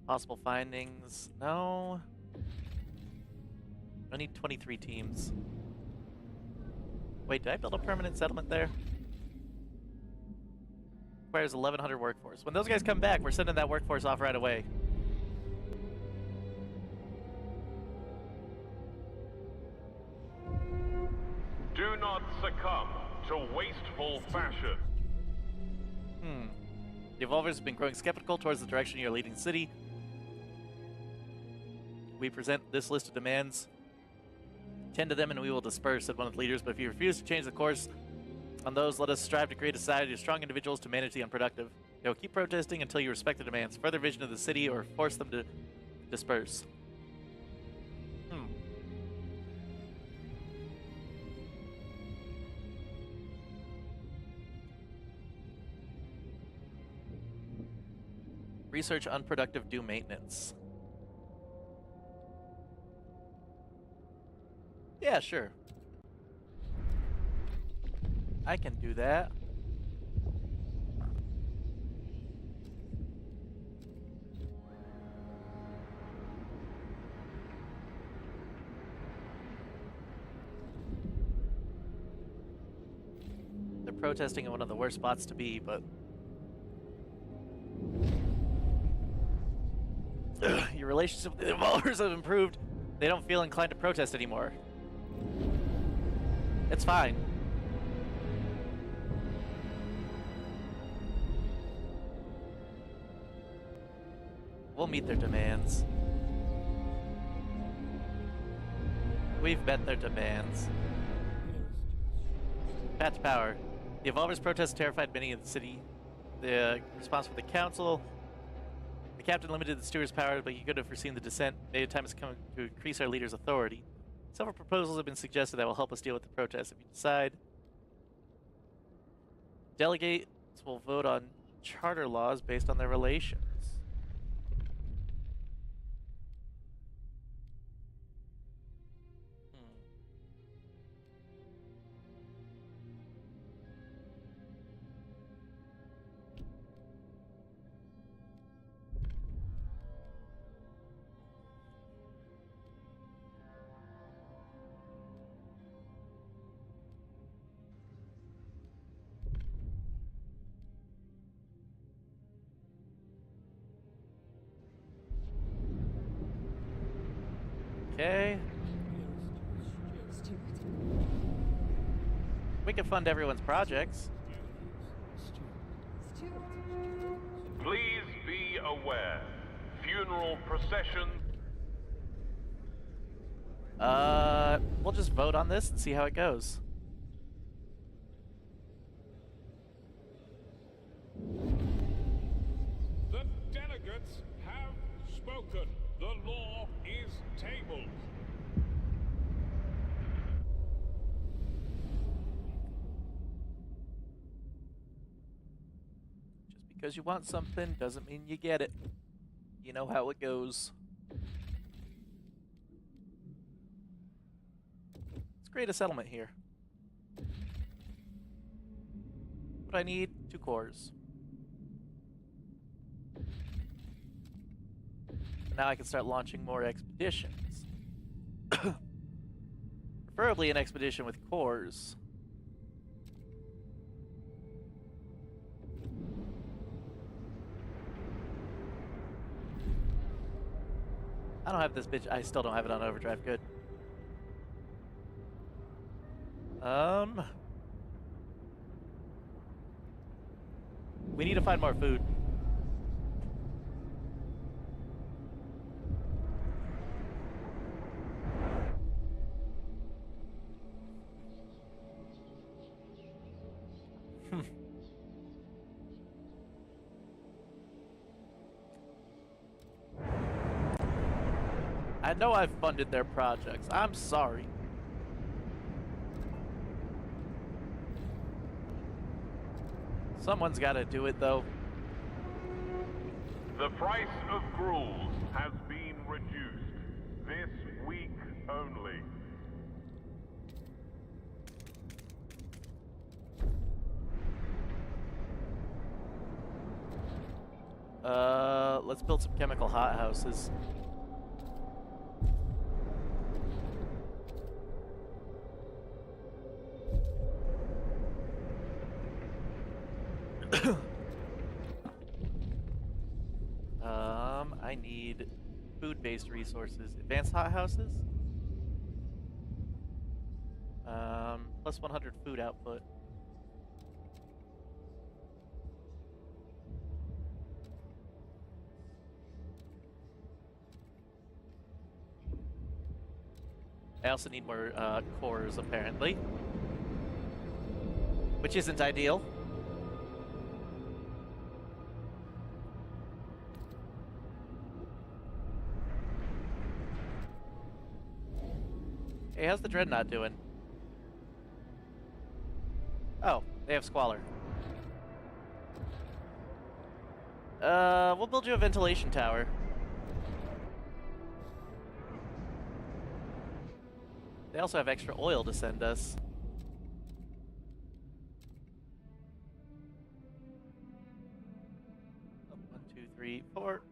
Possible findings. No. I need 23 teams. Wait, did I build a permanent settlement there? Requires 1,100 workforce. When those guys come back, we're sending that workforce off right away. Do not succumb to wasteful fashion. The Evolvers have been growing skeptical towards the direction you're leading the city. We present this list of demands. Tend to them and we will disperse, said one of the leaders, but if you refuse to change the course on those, let us strive to create a society of strong individuals to manage the unproductive. Keep protesting until you respect the demands, further vision of the city, or force them to disperse. Research unproductive, do maintenance. Yeah, sure. I can do that. They're protesting in one of the worst spots to be, but... Your relationship with the Evolvers have improved. They don't feel inclined to protest anymore. It's fine. We'll meet their demands. We've met their demands. Path to power. The Evolvers' protest terrified many in the city. The response from the council. The captain limited the steward's power, but he could have foreseen the dissent. Maybe the time has come to increase our leader's authority. Several proposals have been suggested that will help us deal with the protests. If you decide, delegates will vote on charter laws based on their relations. Okay. Let's do it. We can fund everyone's projects. Let's do it. Please be aware. Funeral processions. We'll just vote on this and see how it goes. The delegates have spoken. The law is tabled. Just because you want something doesn't mean you get it. You know how it goes. Let's create a settlement here. What I need? 2 cores. Now I can start launching more expeditions. Preferably an expedition with cores. I don't have this bitch. I still don't have it on overdrive. Good. We need to find more food. I know I've funded their projects. I'm sorry. Someone's got to do it, though. The price of gruel has been reduced. This week only. Let's build some chemical hothouses. I need food-based resources. Advanced hothouses? Plus 100 food output. I also need more cores, apparently. Which isn't ideal. Hey, how's the Dreadnought doing? Oh, they have Squalor. We'll build you a ventilation tower. They also have extra oil to send us. Oh, 1, 2, 3, 4.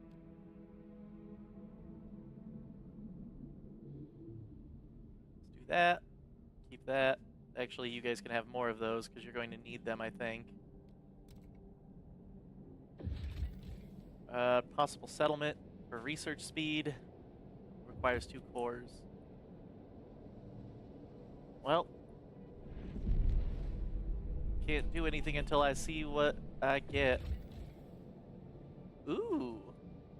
Let's do that. Keep that. Actually, you guys can have more of those because you're going to need them, I think. Possible settlement for research speed. Requires 2 cores. Well, can't do anything until I see what I get. Ooh,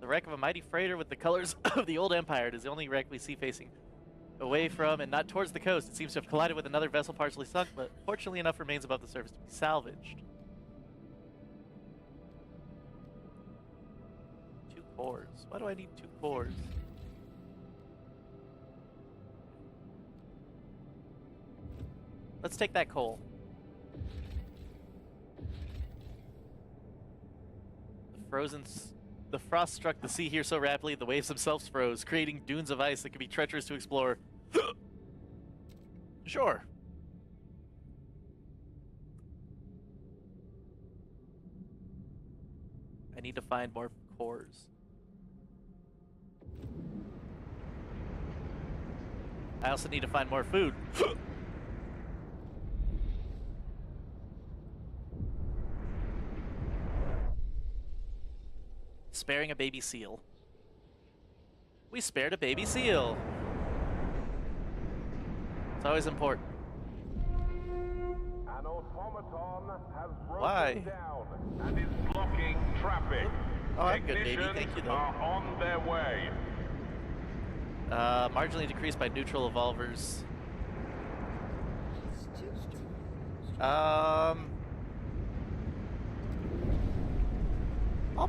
the wreck of a mighty freighter with the colors of the old empire. It is the only wreck we see facing away from and not towards the coast. It seems to have collided with another vessel partially sunk, but fortunately enough remains above the surface to be salvaged. 2 cores. Why do I need 2 cores? Let's take that coal. The frost struck the sea here so rapidly, the waves themselves froze, creating dunes of ice that could be treacherous to explore. Sure. I need to find more cores. I also need to find more food. Sparing a baby seal. We spared a baby seal. always important. An automaton has Why? broken down and is blocking traffic. Oh, I'm good, baby. Technicians Thank you, though. are on their way. Marginally decreased by neutral evolvers. I'll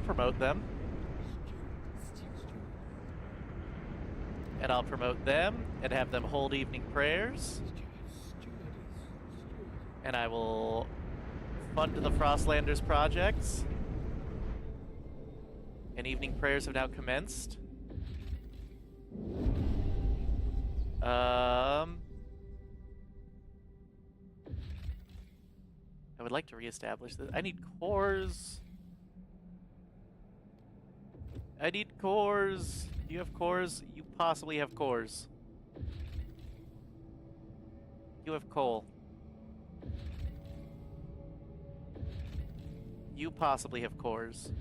promote them. And I'll promote them and have them hold evening prayers. And I will fund the Frostlanders projects. And evening prayers have now commenced. I would like to reestablish this. I need cores. I need cores. Do you have cores? You possibly have cores. You have coal. You possibly have cores.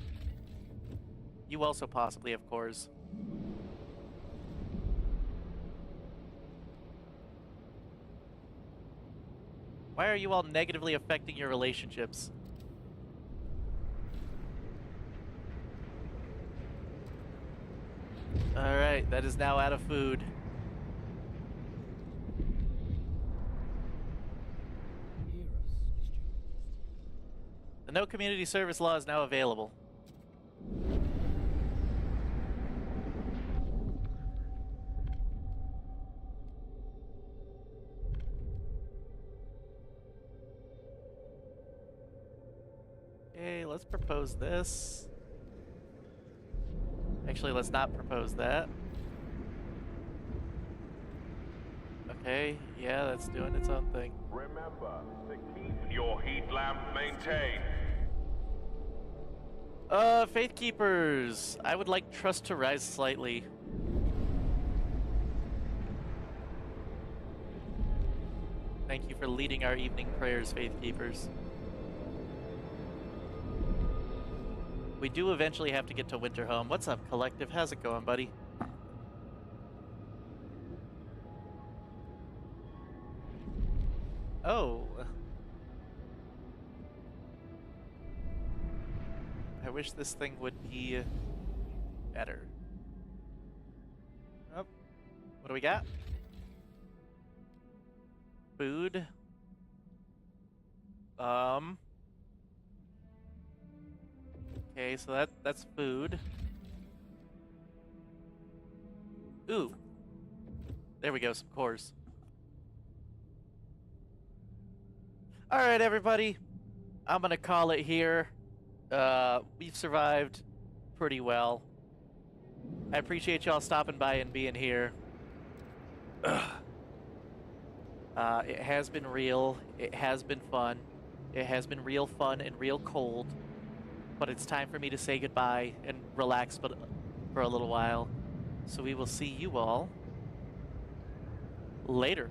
You also possibly have cores. Why are you all negatively affecting your relationships? Alright, that is now out of food. The no community service law is now available. Okay, let's propose this. Actually, let's not propose that. Okay, yeah, that's doing its own thing. Remember to keep your heat lamp maintained. Faith Keepers. I would like trust to rise slightly. Thank you for leading our evening prayers, Faith Keepers. We do eventually have to get to Winterhome. What's up, Collective? How's it going, buddy? Oh. I wish this thing would be better. Oh. What do we got? Food. Okay, so that's food. Ooh. There we go, some cores. Alright, everybody. I'm gonna call it here. We've survived pretty well. I appreciate y'all stopping by and being here. It has been real. It has been fun. It has been real fun and real cold. But it's time for me to say goodbye and relax for a little while. So we will see you all later.